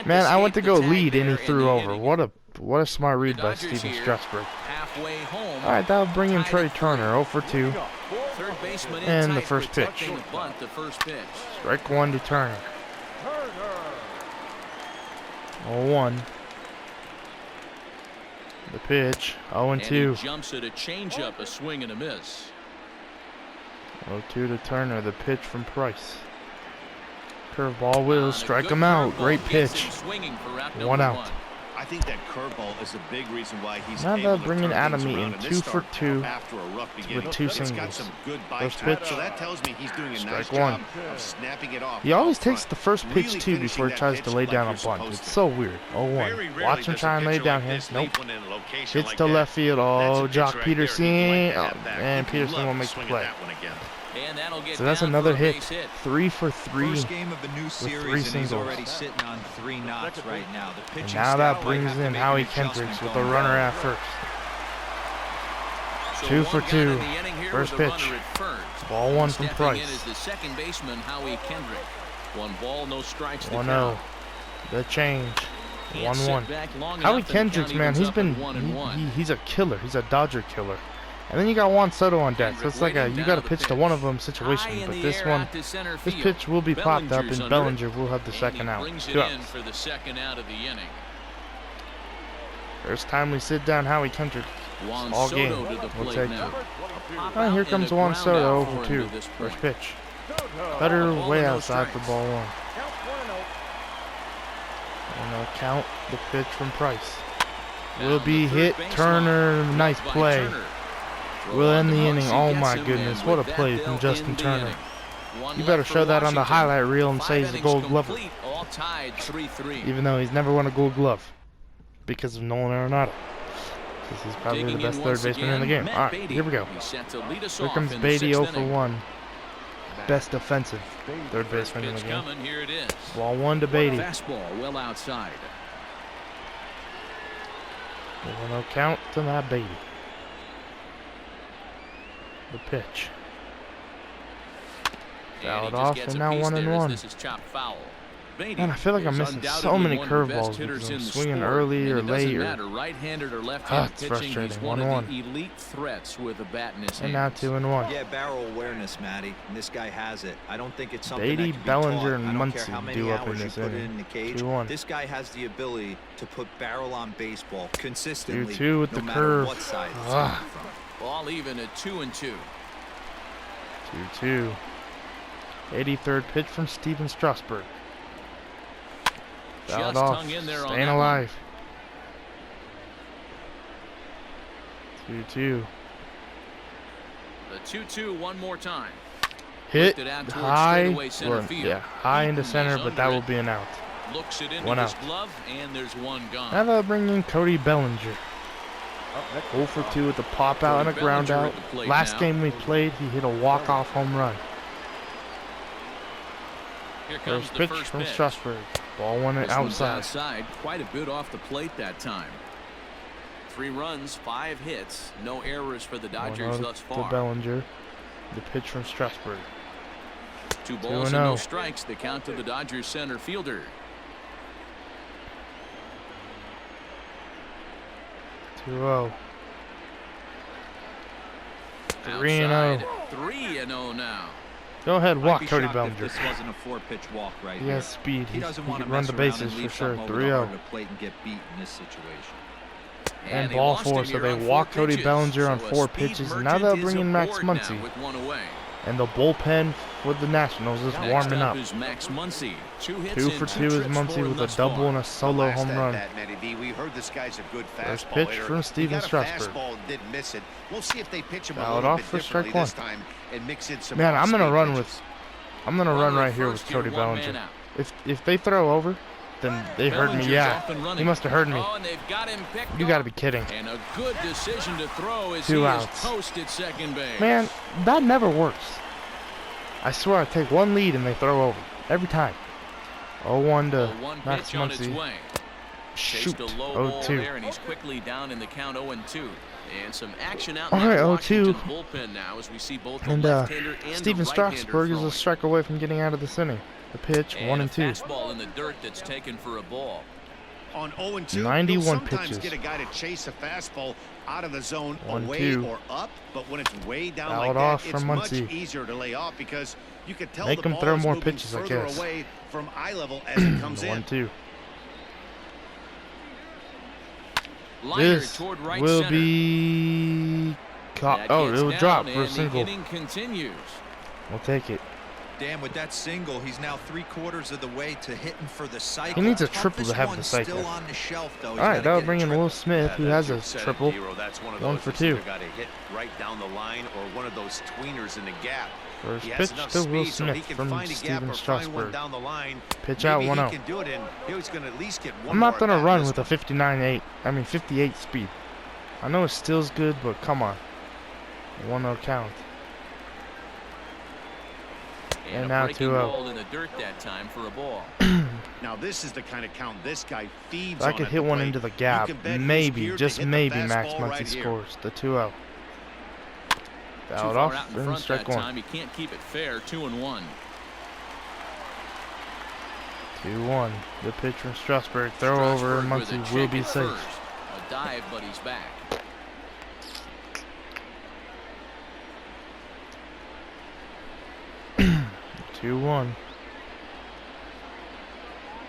Man, I went to go lead and he threw over. What a smart read by Steven Strasburg. All right, that'll bring in Trey Turner, 0 for 2. And the first pitch. Strike 1 to Turner. 0-1. The pitch, 0-2. Jumps at a changeup, a swing and a miss. 0-2 to Turner. The pitch from Price. Curveball will strike him out. Great pitch. 1 out. I think that curveball is a big reason why he's Now able they'll to bring in turn Adam things Eaton, around in 2 this for start 2 after a rough beginning. with 2 It's got singles. some good bite First to it, pitch. so that tells me he's doing a nice Strike job 1. of snapping it off. He always out front. takes the first pitch Really too before he finishing tries that to lay pitch down like a you're bunt. supposed It's to. so weird. Very 0-1. rarely Watch him does a try and lay pitcher down like here. this Nope. leap one in a location Hits like to that. left field. That's a Oh, pitch Jock right Peterson. there he'd like to have back. And He'd Peterson love will to make the swing at play. that one again. And that'll get So that's down another for a hit. base hit. 3 for 3. First game of the new 3 series, and he's singles. already sitting on 3 knocks right now. The pitching And now that staff brings might have to in make Howie an Kendricks adjustment with the going runner at forward. first. So 2 one for gun 2. in the inning here First with a pitch. runner at first. Ball 1 from Stepping in Price. is the second baseman, Howie Kendrick. 1 ball, no strikes. 1-0. The change. Can't sit 1-1. back long Howie enough, and the count Kendricks, man, evens he's up been at 1-1. he's a killer. He's a Dodger killer. And then you got Juan Soto on deck. So it's like a you got to pitch to one of them situation. But this one, this pitch will be popped up, and Bellinger will have the second out. 2 outs. For the second out of the inning. First time we sit down Howie Kendrick Juan all Soto game. to the We'll plate take now. it. Pop Oh, here out comes and a Juan ground Soto out for 0 him for 2. to this First point. pitch. Better Ball way and no outside for strikes. ball 1. And they'll count the pitch from Price. Will Down be the third hit. baseline. Turner, nice By play. Turner. Will end the Throw on inning. Muggsy Oh gets my him, goodness, and what a with that, play they'll from Justin end the Turner. inning. One You better left for show that on the Washington. highlight reel and 5 say he's a innings Gold Glover. complete, all tied 3-3. Even though he's never won a Gold Glove because of Nolan Arenado. Because he's probably Digging the best in third once baseman in the again, game. Matt All right, Beatty. here we go. He's set to lead us Here off comes in the Beatty 6th 0 for inning. 1. Best defensive third First baseman in the pitch game. coming, here it is. Ball 1 to Beatty. Fastball well outside. 1-0 count to Matt Beatty. The pitch. Fouled off, and now 1-1. This is chopped foul. Man, I feel like I'm missing so many curveballs because I'm swinging early or late. Right-handed or left-handed It's pitching. frustrating. He's one 1-1. of the elite threats with a bat in his And now hands. 2-1. Yeah, barrel awareness, Matty, and this guy has it. I don't think it's something Beatty, that can be Bellinger, taught. and I don't care Muncy how many due up in hours you this put it inning. in the cage. 2-1. This guy has the ability to put barrel on baseball consistently, 2-2 with no the matter curve. what side it's Ah. coming from. Ball even at 2-2. 2-2. 83rd pitch from Steven Strasburg. Fouled Just off. hung in there on Staying that alive. 2-2. The 2-2 one more time. Hit Lifted out towards high. straightaway center Well, field. yeah, high into Eaton center, is but that under will it. be an out. Looks it into One his out. glove, and there's one gone. Now they'll bring in Cody Bellinger. 0 for 2 with a pop out and a Cody ground Bellinger out. at the plate Last now. game we played, he hit a walk-off home run. Here comes First the pitch first from pitch. Strasburg. Ball went This one's outside. outside, quite a bit off the plate that time. 3 runs, 5 hits, no errors for the Dodgers thus To far. Bellinger. The pitch from Strasburg. 2 balls 2-0. and no strikes. The count to the Dodgers center fielder. 2-0. Outside, 3-0. 3-0 now. Go ahead, I'd walk be Cody shocked if Bellinger. This wasn't a 4-pitch walk right He here. has speed. He doesn't want can to run mess the around bases and for leave sure. something over the heart 3-0. of the plate and get beat in this situation. And they ball lost him 4, so here they on 4 walk Cody pitches. Bellinger on So a 4 speed pitches. Now merchant they'll is bring in Max aboard now Muncy. with 1 away. And the bullpen for the Nationals is Next warming up. is Max Muncy. 2 hits 2 and for 2 2 is trips Muncy for him with a thus double far. and a solo home run. Matty B. We heard this guy's a good First fastball pitch hitter. from Steven He got a Strasburg. fastball and didn't miss it. We'll see if they pitch him a Fouled little off bit for differently strike this time and mix in some Man, I'm gonna off-speed run pitches. with. I'm gonna run right here with Cody Bellinger. If they throw over, then they heard me. Yeah, he must have heard me. Oh, and they've got him picked You gotta off. be kidding. And a good decision to throw as 2 he outs. is posted second base. Man, that never works. I swear I take 1 lead and they throw over every time. 0-1 The to 1 Max pitch on its Muncy. way. Shoot. Chased a low ball 0-2. there, and he's quickly down in the count 0-2. And some action out All in right, that 0-2. Washington bullpen now as we see both the And left-hander and Steven the right-hander Strasburg is a throwing. strike away from getting out of the center. The pitch, 1 and 2. A fastball in the dirt that's taken for a ball. On 0-2, 91 you'll sometimes pitches. get a guy to chase a fastball out of the zone 1-2. away or up, but when it's way down Fouled like off that, it's from much Muncy. easier to lay off because you can tell Make the him ball throw is more moving pitches, I further guess. away from eye level as it comes in. 1-2. Liner This toward right will center. be caught. That Oh, gets it'll down, drop for a and the single. inning continues. We'll take it. Dan, with that single, he's now 3/4 of the way to hitting for the cycle. He needs a triple to Toughest have the one's cycle. Still on the shelf, though. All right, that'll bring in Will Smith, who has a You've said it, triple. Hero. That's one of 1 those for that's 2. either got to hit right down the line or one of those tweeners in the gap. First He has pitch enough to Will speed so he Smith can from find a gap Steven or find one Strasburg. down the line. Pitch out, Maybe 1-0. he can do it, and he's going to at least get one I'm not more gonna at bat run this with a 58 speed. I know it still's good, but come on. 1-0 count. And a now breaking 2-0. ball in the dirt that time for a ball. Now this is the kind of count this guy feeds If I on could at hit the one plate. into the You gap, can bet he's maybe, geared to just hit the maybe, Max fastball Muncy right here. scores the 2-0. Too Fouled far off, out in then front strike that 1. time. He can't keep it fair. 2-1. 2-1. The pitch from Strasburg. Throw over, Strasburg with a Muncy will check be at safe. first. A dive, but he's back. Two 2-1.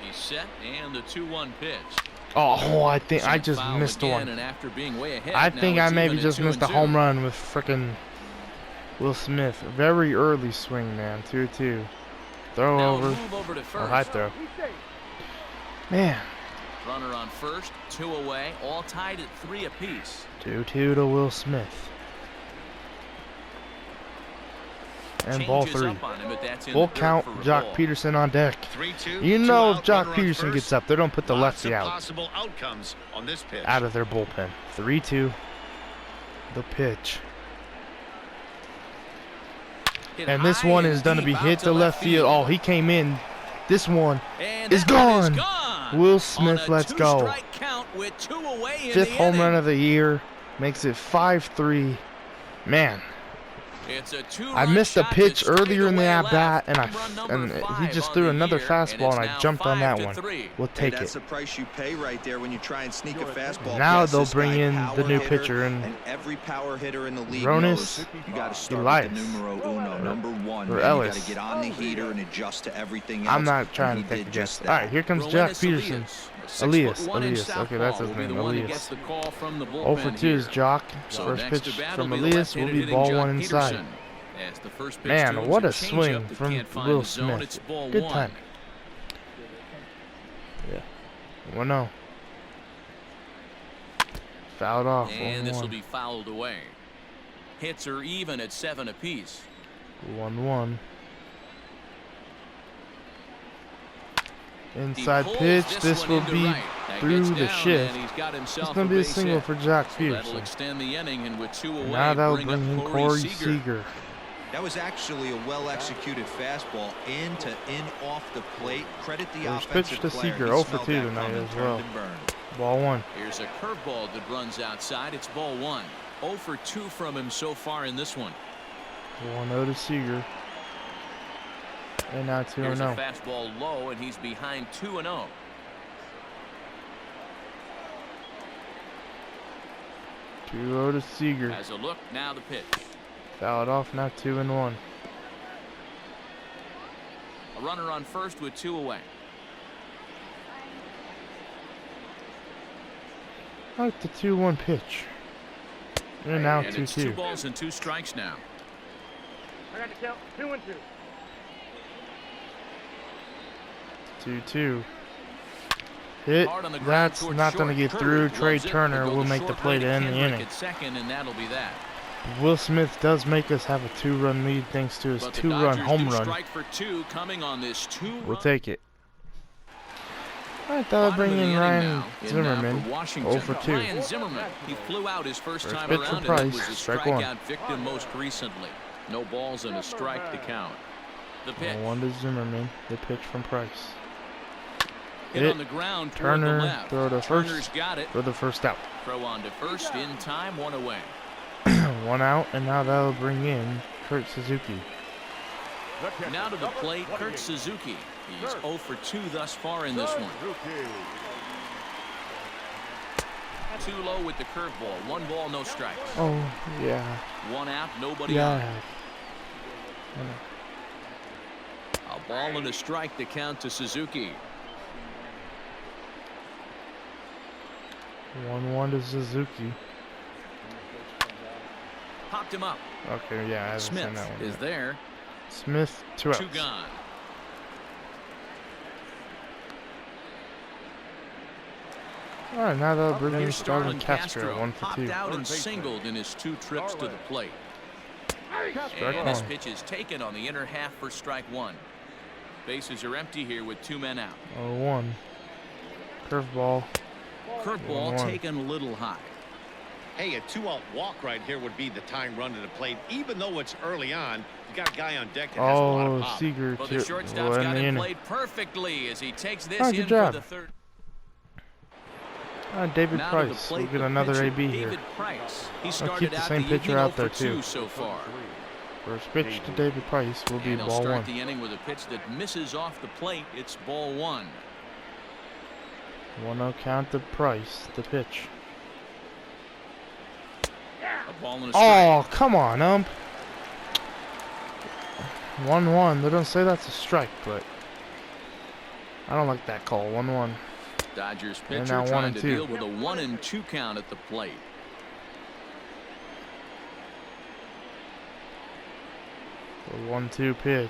He's set, and the 2-1 pitch. Oh, I think I Sent just foul missed again, one. and after being way ahead, I now think I it's maybe even at just missed a 2-2. home run with frickin' Will Smith. Very early swing, man. 2-2. Throw Now a over. move over to Or first. high throw. Man. Runner on first, 2 away, all tied at 3 apiece. 2-2 to Will Smith. And ball Changes 3. up on him, but that's in Full the dirt count, for a Jock ball. Peterson on deck. 3-2. You know Two if Jock out, runner on Peterson first. gets up, they don't put the Lots lefty of out. possible outcomes on this pitch. Out of their bullpen. 3-2. The pitch. Hit And this high one and is going to be deep hit out to left field. Oh, he came in. This one And is that one is gone. gone. Will On Smith, a let's go. two-strike count with 2 away in 5th the home run inning. of the year. Makes it 5-3. Man, It's a I missed a pitch earlier in the at-bat, and he just threw another fastball, and I jumped on that one. We'll Hey, take that's it. the price you pay right there when you try and sneak a fastball. Now past they'll this bring guy, in power the new hitter, pitcher in and every power hitter in the league Ronis knows you got to start Elias. with the numero uno, number 1. Or man. You got Ellis. to get on the heater and adjust to everything else. I'm not trying and to he take a did guess. just All that. right, here comes Jack Peterson. Elias. Okay, that's his name. Elias. 0 for 2 is Jock. First pitch from Elias will be ball 1 inside. Man, what a swing from Will Smith. Good time. Yeah. 1-0. Fouled off. And this will 1-1. be fouled away. Hits are even at 7 apiece. 1-1. He Inside pulls pitch. This one will into be right. That through gets the down, shift. and he's got himself It's going to be a base single hit. for Jack So that'll Peterson. extend the inning, and with 2 away, Now that'll bring bring up in Corey Corey Seager. Seager. That was actually a well-executed fastball in to in off the plate. Credit the offensive pitch to player. Seager, He 0 for smelled 2 that tonight coming, as turned well. and burned. Ball 1. Here's a curveball that runs outside. It's ball 1. 0 for 2 from him so far in this one. 1-0 to Seager. And now 2-0. Here's a fastball low, and he's behind 2-0. 2-0 to Seager. Has a look, now the pitch. Fouled off, now 2-1. A runner on first with 2 away. I like the 2-1 pitch. And now And it's 2-2. 2 balls and 2 strikes now. I got to count 2-2. 2-2. Hit. Hard on the ground That's towards not going to short. get through. Curry Trey loves it. Turner They'll go will the make the short play to leg end the Kendrick inning. at second, and that'll be that. Will Smith does make us have a 2-run lead thanks to his But the 2-run Dodgers home do run. strike for 2 coming on this 2-run. We'll take it. Alright, that'll bring in Ryan Zimmerman. 0 for 2. Ryan Zimmerman. He flew out his first time pitch for around, and it Price, was a strike 1. strikeout victim most recently. No balls and a strike to count. The pitch. 1 to Zimmerman. The pitch from Price. Hit on the ground toward the Turner, left. throw to Turner's first got it. for the first out. Throw on to first in time, 1 away. 1 out, and now that'll bring in Kurt Suzuki. Now to the plate, Kurt Suzuki. He's 0 for 2 thus far in this one. Too low with the curveball. 1 ball, no strikes. Oh, yeah. 1 out, nobody Yeah. on. A ball and a strike to count to Suzuki. 1-1 to Suzuki. Popped him up. Okay, yeah, I haven't seen Smith that one is yet. there. Smith, 2 outs. 2 gone. Alright, now that'll bring in Here's Starlin Starlin Castro, 1 for 2. popped out and singled in his 2 trips to the plate. Strike And this 1. pitch is taken on the inner half for strike 1. Bases are empty here with 2 men out. 0-1. Curveball. Curveball 1-1. taken a little high. Hey, a 2-out walk right here would be the tying run to the plate. Even though it's early on, you got a guy on deck that has a lot of Oh, pop. Seager Well, the will shortstop's end got the him inning. played perfectly as he takes this Oh, in good for job. the 3rd. David Now to the Price. plate, We'll get the another pitcher, AB here. David Price. He I'll started keep the out same the pitcher evening out 0 there for too. 2 so far. First pitch to David Price will be And he'll ball start 1. the inning with a pitch that misses off the plate. It's ball 1. 1-0 count to Price. The pitch. A ball and a strike. Oh, come on, ump. 1-1. They don't say that's a strike, but I don't like that call. 1-1. Dodgers And pitcher now 1 trying and to 2. deal with a 1-2 count at the plate. The 1-2 pitch.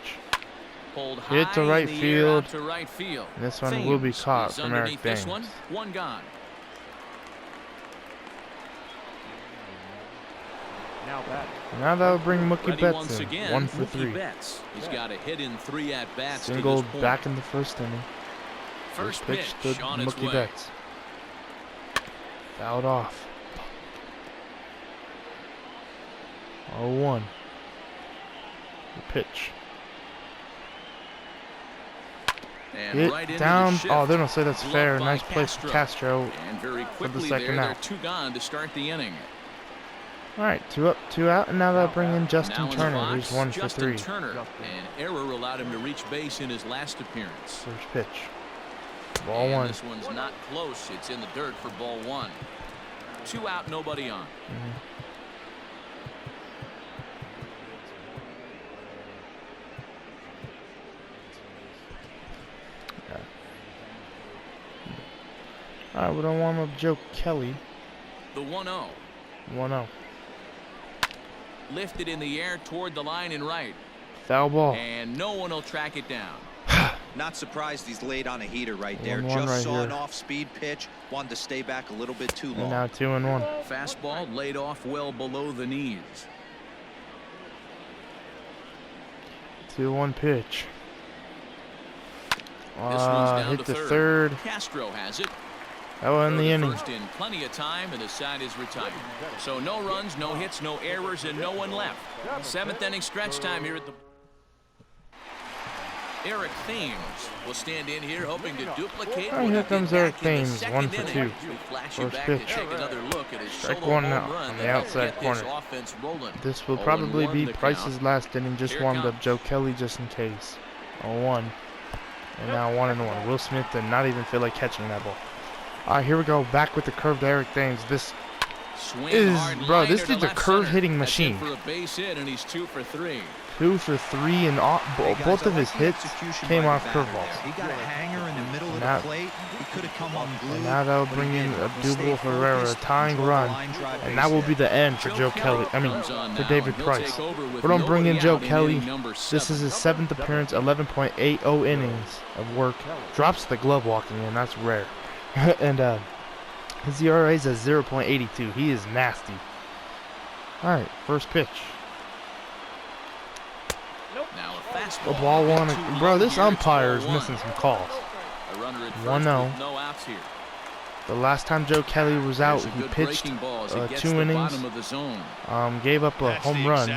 Pulled Hit high to right in the air, out field. to right field. And this one will be Thames caught is from Eric underneath this Thames. one. 1 gone. Now back. Now that'll bring Mookie Ready Betts once in. again. 1 for Mookie 3. Betts. He's got a hit in 3 at bats. Single to this point. back in the first inning. First pitch pitch to on its Mookie way. Betts. Fouled off. 0-1. The pitch. And Hit right into down. the shift. Oh, they don't say that's Glove fair. by Nice play from Castro. And very the quickly second there, out. they're 2 gone to start the inning. All right, 2 up, 2 out, and now they'll bring in Now Justin in the Turner, box, who's 1 for Justin 3. Turner. An error allowed him to reach base in his last appearance. First pitch. Ball And 1. this one's not close. It's in the dirt for ball 1. 2 out, nobody on. All right, we don't warm up Joe Kelly. The 1-0. 1-0. Lifted in the air toward the line and right. Foul ball. And no one will track it down. Not surprised he's laid on a heater right there. 1-1 Just right saw an here. off-speed pitch. Wanted to stay back a little bit too long. And now 2-1. Fastball laid off well below the knees. 2-1 pitch. This one's down Hit to the third. Castro has it. Oh, in the inning. First in plenty of time, and the side is retired. So no runs, no hits, no errors, and no one left. 7th inning stretch time here at the... Eric Thames will stand in here hoping to duplicate. Oh, here comes Eric Thames, 1 for 2. First pitch. Strike one now on the outside corner. This will probably be Price's last inning. Just warmed up Joe Kelly just in case. 0-1. And now 1-1. Will Smith did not even feel like catching that ball. Alright, here we go. Back with the curve to Eric Thames. This is, bro, this dude's a curve hitting machine. For a base hit, and he's 2 for 3. 2 for 3, and both of his hits came off curveballs. He got a hanger in the middle of the plate. He could have come unglued. And now they'll bring in Abdul Herrera, a tying run, and that will be the end for Joe Kelly. I mean, for David Price. We're gonna bring in Joe Kelly. This is his 7th appearance, 11.80 innings of work. Drops the glove walking in. That's rare. And his ERA is at 0.82. He is nasty. All right, first pitch. Now a fastball. The ball one. Bro, this umpire is missing some calls. 1-0. No outs here. The last time Joe Kelly was out, he pitched 2 innings. Gave up a home run,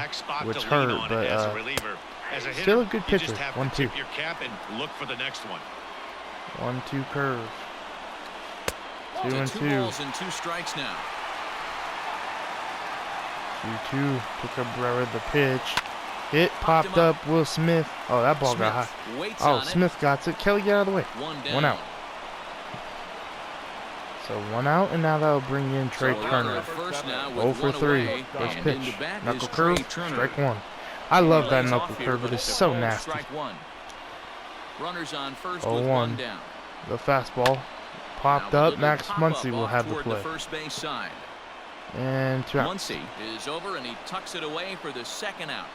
which hurt, but still a good pitcher. 1-2. 1-2 curve. 2-2. 2 balls and 2 strikes now. 2-2. Cabrera the pitch. Hit popped up. Will Smith. Oh, that ball got high. Oh, Smith got it. Kelly, get out of the way. 1 out. So 1 out, and now that'll bring in Trey Turner. 0 for 3. First pitch. Knuckle curve. Strike 1. I love that knuckle curve. It is so nasty. 0-1. The fastball popped up. Max Muncy will have the play. And 2 outs. Muncy is over, and he tucks it away for the 2nd out.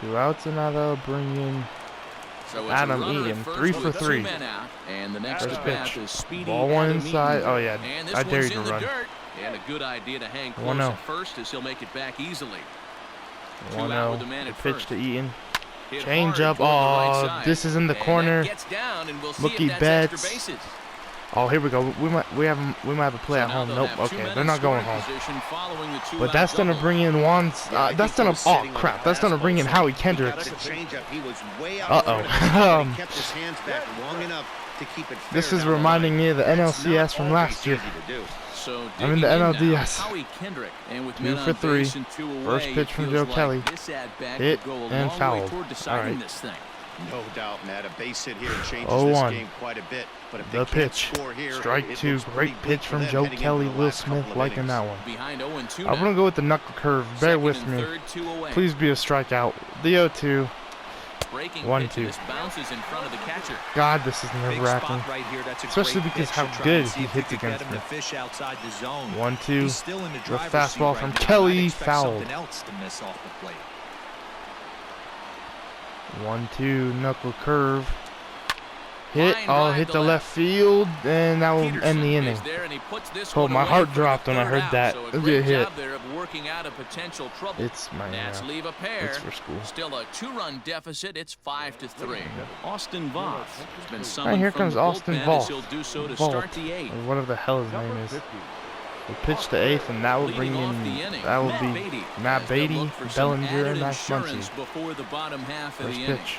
2 outs, and now they'll bring in Adam Eaton. 3 for 3. And the next pitch. is speedy Ball 1 inside. Oh yeah, I dare you to run. And a good idea to hang close at first, as he'll make it back easily. 1-0. The pitch to Eaton. Change up. Oh, this is in the corner. Mookie Betts. Oh, here we go. We might have a play at home. Nope. Okay, they're not going home. But that's gonna bring in that's gonna. Oh crap! That's gonna bring in Howie Kendricks. This is reminding me of the NLCS from last year. I'm in the NLDS. 2 for 3. First pitch from Joe Kelly. Hit and fouled. All right. No doubt, Matt. A base hit here changes 0-1. this game quite a bit. But if the pitch. Strike 2. Great pitch from Joe Kelly. Will Smith liking that one. I'm going to go with the knuckle curve. Bear with me. Please be a strikeout. The 0-2. 1-2. God, this is nerve-wracking. Especially because how good he hits against me. 1-2. The fastball from Kelly. Fouled. 1-2, knuckle curve. Hit. Oh, hit the left field, and that will end the inning. Oh, my heart dropped when I heard that. It'll be a hit. It's my it's for school. Still a 2-run deficit. It's 5-3. Austin Voth has been summoned. Right, here comes Austin Voth. He'll do so to start the 8th. Or whatever the hell his name is. We pitch the 8th, and that will bring in, that will be Matt Beatty, Bellinger, and Max Muncy. First pitch.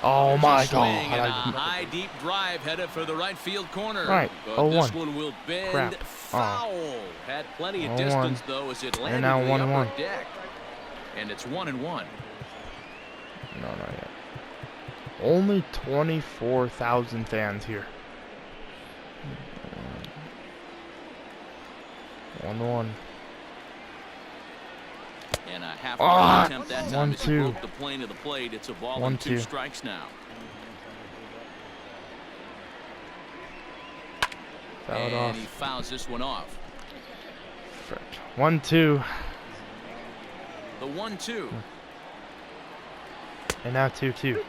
Oh my God! High deep drive headed for the right field corner. Right. 0-1. This one will bend foul. Had plenty of distance though as it landed and now to the 1-1. upper deck. And it's 1-1. No, not yet. Only 24,000 fans here. 1-1. And a half attempt that time 1-2. broke the plane of the plate. It's a ball and 2 strikes now. Fouled and off. He fouls this one off. 1-2. The 1-2. And now 2-2.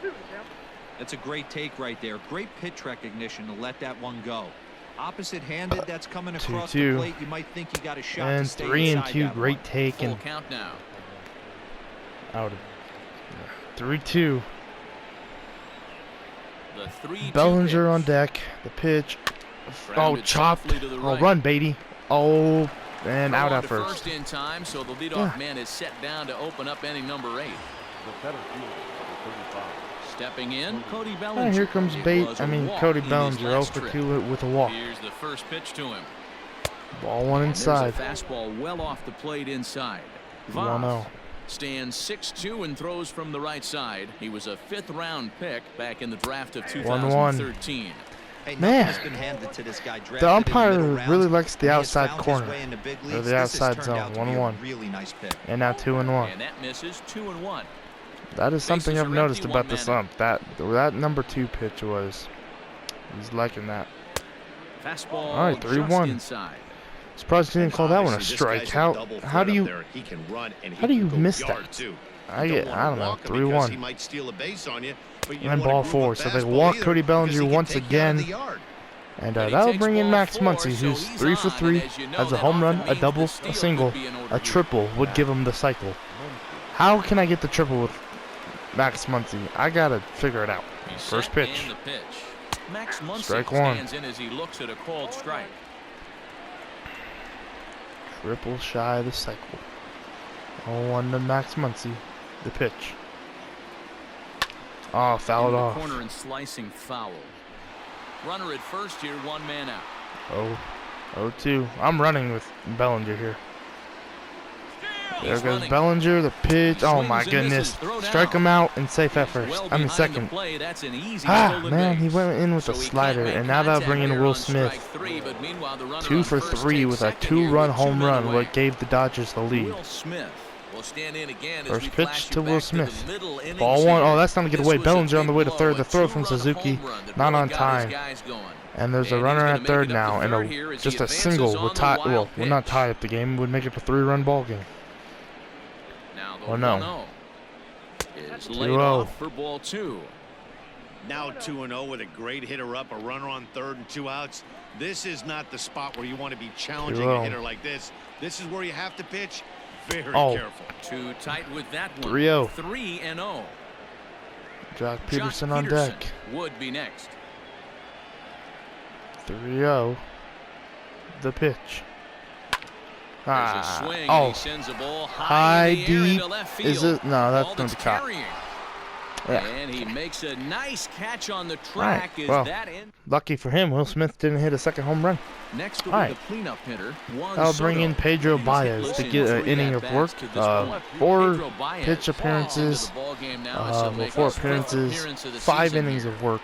That's a great take right there. Great pitch recognition to let that one go. Opposite-handed, that's coming across the plate. You might think you got a shot. And to stay 3-2, great take. Full And count now. out of 3-2. The 3-2 Bellinger pitch. on deck. The pitch. Grounded chopped. softly to the Oh, right. run, Beatty. Oh, and Throw out on at to first. in time, so the leadoff man is set down to open up inning number 8. The better field for 35. Stepping in, Cody Bellinger. Here comes It Bate. was I a mean, walk Cody in his Bellinger 0 last for trip. 2 with a walk. Here's the first pitch to him. Ball one And inside. there's a fastball well off the plate inside. 1-0. Stands 6'2" and throws from the right side. He was a 5th-round pick back in the draft of 1-1. 2013. Hey, Man, has been handed to this guy, the umpire really likes the and he has outside found his corner, way in the big or leagues. the This has outside turned zone. out to be a 1-1. really nice pick. And now 2-1. And that misses 2-1. That is something Bases I've are noticed empty, about one this man ump. That number 2 pitch he's liking that. Fastball All right, 3-1. just inside. Surprised he didn't call that one a Obviously, this guy's strike. a double How do threat you? up there. He can run and he how do can you go miss yard, that? too. I You don't don't wanna know. walk him because 3-1. He might steal a base on you, but you And don't wanna ball groove 4. a So they fastball walk either Cody because Bellinger he can once take you out of again. the yard. And And he that'll takes bring in ball Max 4, Muncy, so who's he's 3 for on, 3, and as you know, has a that home run, often a means double, the steal a single, could be in order a here. triple would give him the cycle. How can I get the triple with Max Muncy? I gotta figure it out. He's First set pitch. and the pitch. Max Muncy Strike 1. stands in as he looks at a called strike. Triple shy of the cycle. 0-1 to Max Muncy. The pitch. Oh, fouled In the off. corner and slicing foul. Runner at first here, 1 man out. 0-2. I'm running with Bellinger here. There He's goes running. Bellinger, the pitch. Oh Swings my and goodness. misses, throw Strike down. him out and safe at He's first. well I mean behind the second. plate. That's an easy Ah, stolen man, base. he went in with So a he can't slider, make and now they'll contact bring in there Will on Smith. strike 3, but meanwhile, the runner 2 on for first 3 takes with a second here 2-run with 2 home men run, away. what gave the Dodgers the lead. Will Smith will stand in again as First we pitch flash to you Will back Smith. the middle innings Ball 1. here. Oh, that's not a This getaway. was a Bellinger on the big way to blow, third. a The throw from 2-run Suzuki, home run that not really on got his time. guys going. And there's a And runner he's at gonna make third it up now, to and third here as he just a advances single on would the tie. wild Well, would not pitch. tie up the game. Would make it a 3-run ball game. Now the 1-0. 1-0 is laid 2-0. off for ball 2. Now 2-0 with a great hitter up, a runner on third and 2 outs. This is not the spot where you want to be challenging 2-0. a hitter like this. This is where you have to pitch very Oh. careful. Too tight with that one. 3-0. 3-0. Jock Peterson Jock on Peterson deck. would be next. 3-0. The pitch. There's a swing, and Oh, he sends a ball high, in the air deep. into left field. Is it? No, that's Ball going to be caught. carrying. Yeah. And he makes a nice catch on the track. Right, Is well. that in? Lucky for him, Will Smith didn't hit a second home run. Next will All be right. the cleanup hitter. Juan I'll bring in Soto. Pedro He's Baez hit to in get an 3 inning of at-bats work. to this point. 4 Pedro Baez pitch into appearances, the ballgame now as he'll make 4 his fifth appearances, appearance of the 5 season innings here. of work,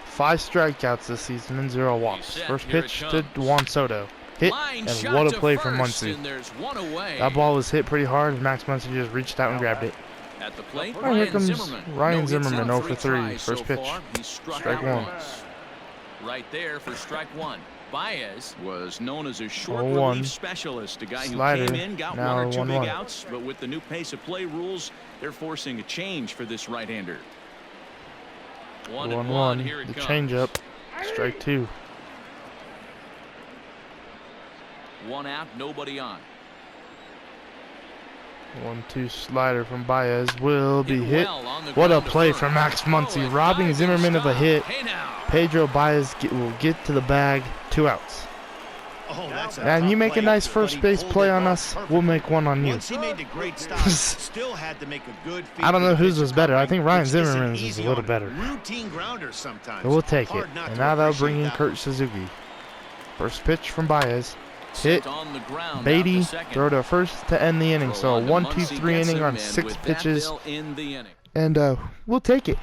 5 strikeouts this season, and 0 walks. set, First here it pitch to comes. Juan Soto. Hit, Line and shot what a to play from first, Muncy. and there's one away. That ball was hit pretty hard, and Max Muncy just reached out and grabbed it. At the plate, All right, here Ryan comes Zimmerman. Ryan No hits Zimmerman, on 0 for 3. tries First so pitch. far. He struck Strike out 1. once. Right there for strike 1. Baez was known as a short 0-1. relief specialist, a guy Slider, who came in, got now 1 or 2 big 1-1. outs, but with the new pace of play rules, they're forcing a change for this right-hander. 1-1. Here it The comes. changeup. Strike 2. 1 out, nobody on. 1-2 slider from Baez will be hit. Well on the What a ground to play first. from Max Oh, Muncy, a robbing diving Zimmerman of a stop. hit. Hey now. Pedro Baez will get to the bag. 2 outs. Oh, that's a And tough you make a play, nice but first he base pulled play it on off us, perfectly. we'll make one on you. Once he made the great stop, still had to make a good I don't know whose was better. I think Ryan which isn't Zimmerman's was easy a little on better. routine grounders sometimes. But we'll take it. Hard not And to now they'll bring in appreciate that Kurt Suzuki. First pitch from Baez. Hit. Sent on the ground, out Beatty, to second. throw to first to end the inning. Throw So on to 1-2-3 Muncy gets inning him, on and 6 with that, pitches. they'll end the inning. And we'll take it.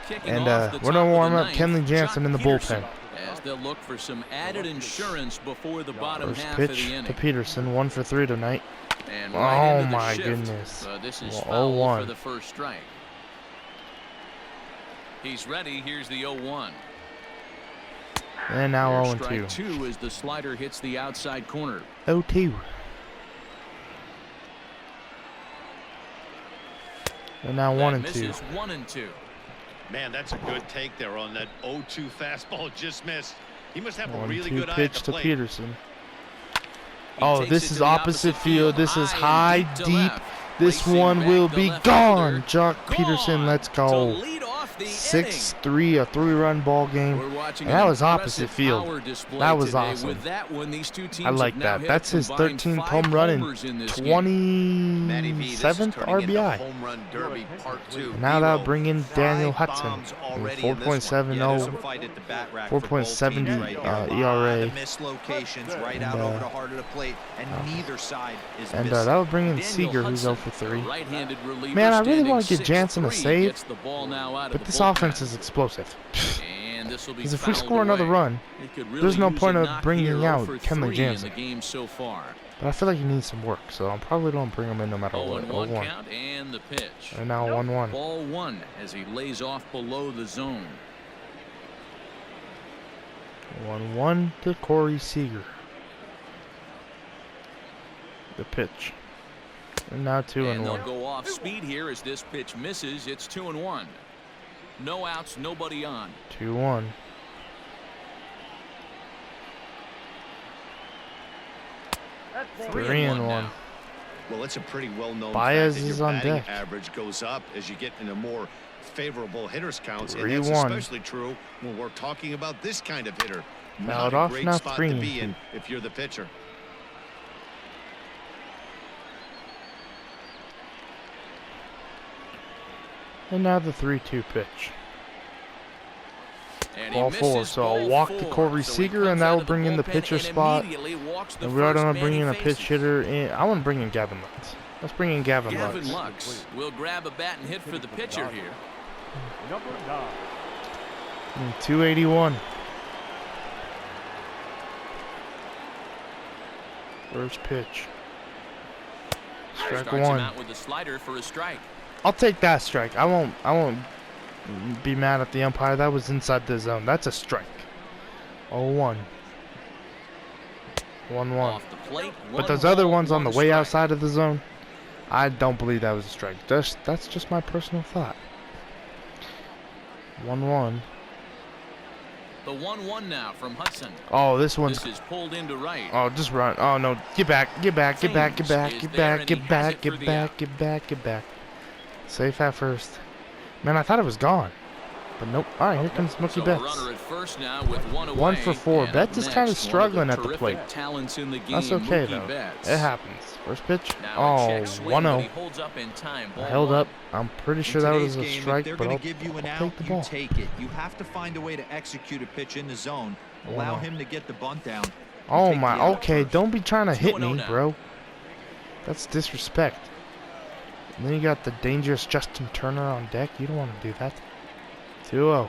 Kicking And off the we're top going of to the warm up ninth, Kenley Jansen Jock in the Peterson, bullpen. as they'll look for some added insurance before the bottom First half of pitch the to inning. Peterson, 1 for 3 tonight. And Oh right into the my shift. goodness. This is Well, foul 0-1. for the first strike. He's ready. Here's the 0-1. And now Here's 0-2. strike 2 as the slider hits the outside corner. 0-2. And now That 1-2. misses 1-2. Man, that's a good take there on that 0-2 fastball. Just missed. He must have a really 1-2 good eye at pitch the to plate. Peterson. He Oh, takes this it is to the opposite field. This is high, and to deep. left. This Racing one back will the be left gone. fielder. Jock Peterson, Gone let's to go. lead off 6-3, a 3-run ball game. And that was opposite field. That was awesome. I like that. That's his 13th home run and 27th RBI. And now that'll bring in Daniel Hudson. 4.70, 4.70 ERA. And that'll bring in Seager, who's 0 for 3. Man, I really want to get Jansen a save, but this offense is explosive. Because if we score another run, there's no point of bringing out Kenley Jansen. But I feel like he needs some work, so I'm probably going to bring him in no matter what. 0-1. And now 1-1. Ball 1 as he lays off below the zone. 1-1 to Corey Seager. The pitch. And now 2-1. And they'll go off speed here as this pitch misses. It's 2-1. No outs, nobody on. 2-1. Three and one. Well, it's a pretty well-known Baez fact that is your on batting deck. average goes up as you get into more favorable hitters counts, and 3-1. that's especially true when we're talking about this kind of hitter. Fouled Not a off, great now spot 3 to and be 2. in if you're the pitcher. And now the 3-2 pitch. And Ball 4, so I'll walk to Corey Seager, and that will bring in the pitcher spot. And we are going to bring in a pitch hitter. I want to bring in Gavin Lux. Let's bring in Gavin Lux. will grab a bat and hit for the pitcher here. Number 9. 281. First pitch. Strike Starts him 1. out with a slider for a strike. I'll take that strike. I won't be mad at the umpire. That was inside the zone. That's a strike. 0-1. 1-1. Off the plate, But those other ones on the way outside of the zone, I don't believe that was a strike. That's just my personal thought. 1-1. The 1-1 now from Hudson. Oh, this one's. This is pulled into right. Oh, just run. Oh no, get back, get back, get back, get back, get back, get back, get back, get back, get back. Safe at first. Man, I thought it was gone. But nope. All right, here comes Mookie Betts. Runner at first now with 1 away. 1 for 4. And Betts is kind of struggling at the plate. Talents in the game, That's okay Mookie though. Betts. It happens. First pitch. Now Oh, a check swing, but he 1-0. holds up in time. I Ball held 1. up. I'm pretty sure that was a strike, they're but going I'll to give you an take out, the you ball. take it. You have to find a way to execute a pitch in the zone. Allow him to get the bunt down. Oh Take my. the out Okay, first. don't be trying to hit 2-0 me, now. bro. That's disrespect. And then you got the dangerous Justin Turner on deck. You don't want to do that. 2-0.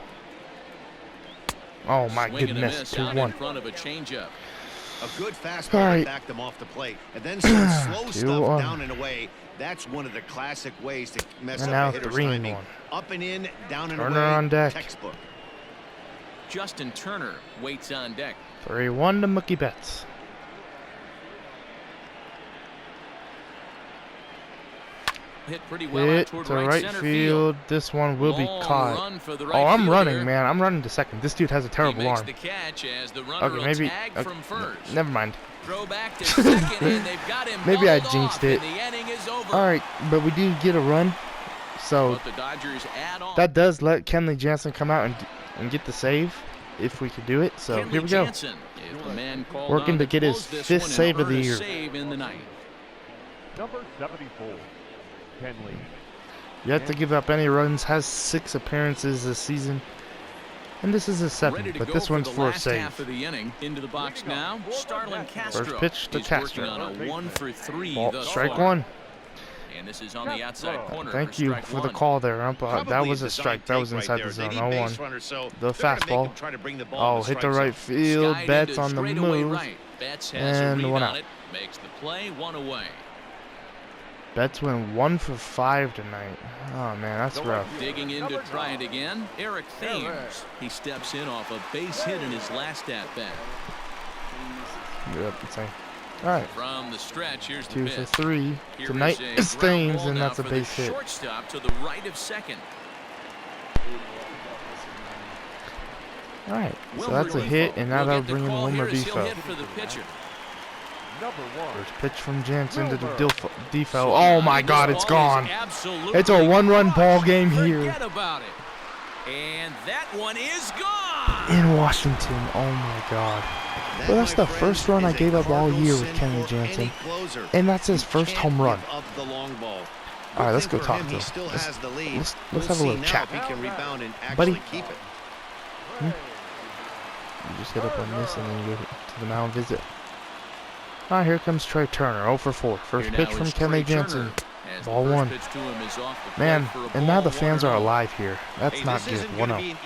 Oh my Swing and a goodness. miss out in 2-1. front of a changeup. A good All fastball right. to back them off the plate, and then some slow 2-1. stuff down and away. That's one of the classic ways to mess And up now a hitter's 3-1. timing. Up and in, down and Turner away. on deck. Textbook. Justin Turner waits on deck. 3-1 to Mookie Betts. Hit pretty well out Hit toward to right right center field. This one will be Long caught. run for the Oh, right I'm fielder. running, man. I'm running to second. This dude has a terrible He makes arm. the catch as the runner Okay, will maybe. tag from first. Never mind. Throw back to second, and they've got him Maybe I hauled jinxed off, it. and the inning is over. All right, but we do get a run, so But the Dodgers add on. that does let Kenley Jansen come out and get the save, if we could do it. So Kenley here we go. Jansen is the man called Working on to get his close this 5th one and save of the earn a year. Save in the night. Number 74. Kenley. Yet to give up any runs, has 6 appearances this season, and this is his Ready 7th. to But go this one's the for a last save. half of the inning. Into the box now, Starlin Castro. First pitch to He's Castro. working on a 1 for 3 Ball, thus strike far. 1. And this is on the outside corner. Thank for you strike for the 1. call there, ump. That Probably was a design strike. That take was right inside there. the zone. They need base 0-1. runners, so The they're gonna make fastball. him try to bring the ball Oh, to hit the strike right zone. field. Skied Betts into on the straightaway move. right. Betts has a And read 1 on out. it. Makes the play, 1 away. Betts went 1 for 5 tonight. Oh man, that's rough. Digging in to try it again. Eric Thames. He steps in off a base hit in his last at bat. Yep, insane. All right, From the stretch, here's the 2 pitch. for 3 Here tonight. is a It's ground Thames, ball and now that's a for base the hit. Shortstop to the right of second. All right, so Wilmer that's a Difo hit, and now will that'll get the bring in call Wilmer here as he'll Difo. hit for the pitcher. Number 1. First pitch from Jansen to the Wilmer. Difo. Oh my God, it's gone. Absolutely It's a 1-run ball game here. Forget about it. And that one is gone. In Washington. Oh my God. Well, that's the first run I gave up all year with Kenley Jansen. And that's his first home run. All right, let's go talk to him. Let's have a little chat. Buddy. You just hit up on this and then you go to the mound visit. All right, here comes Trey Turner, 0 for 4. First pitch from Kenley Jansen. Ball 1. Man, and now the fans are alive here. That's not good. 1-0.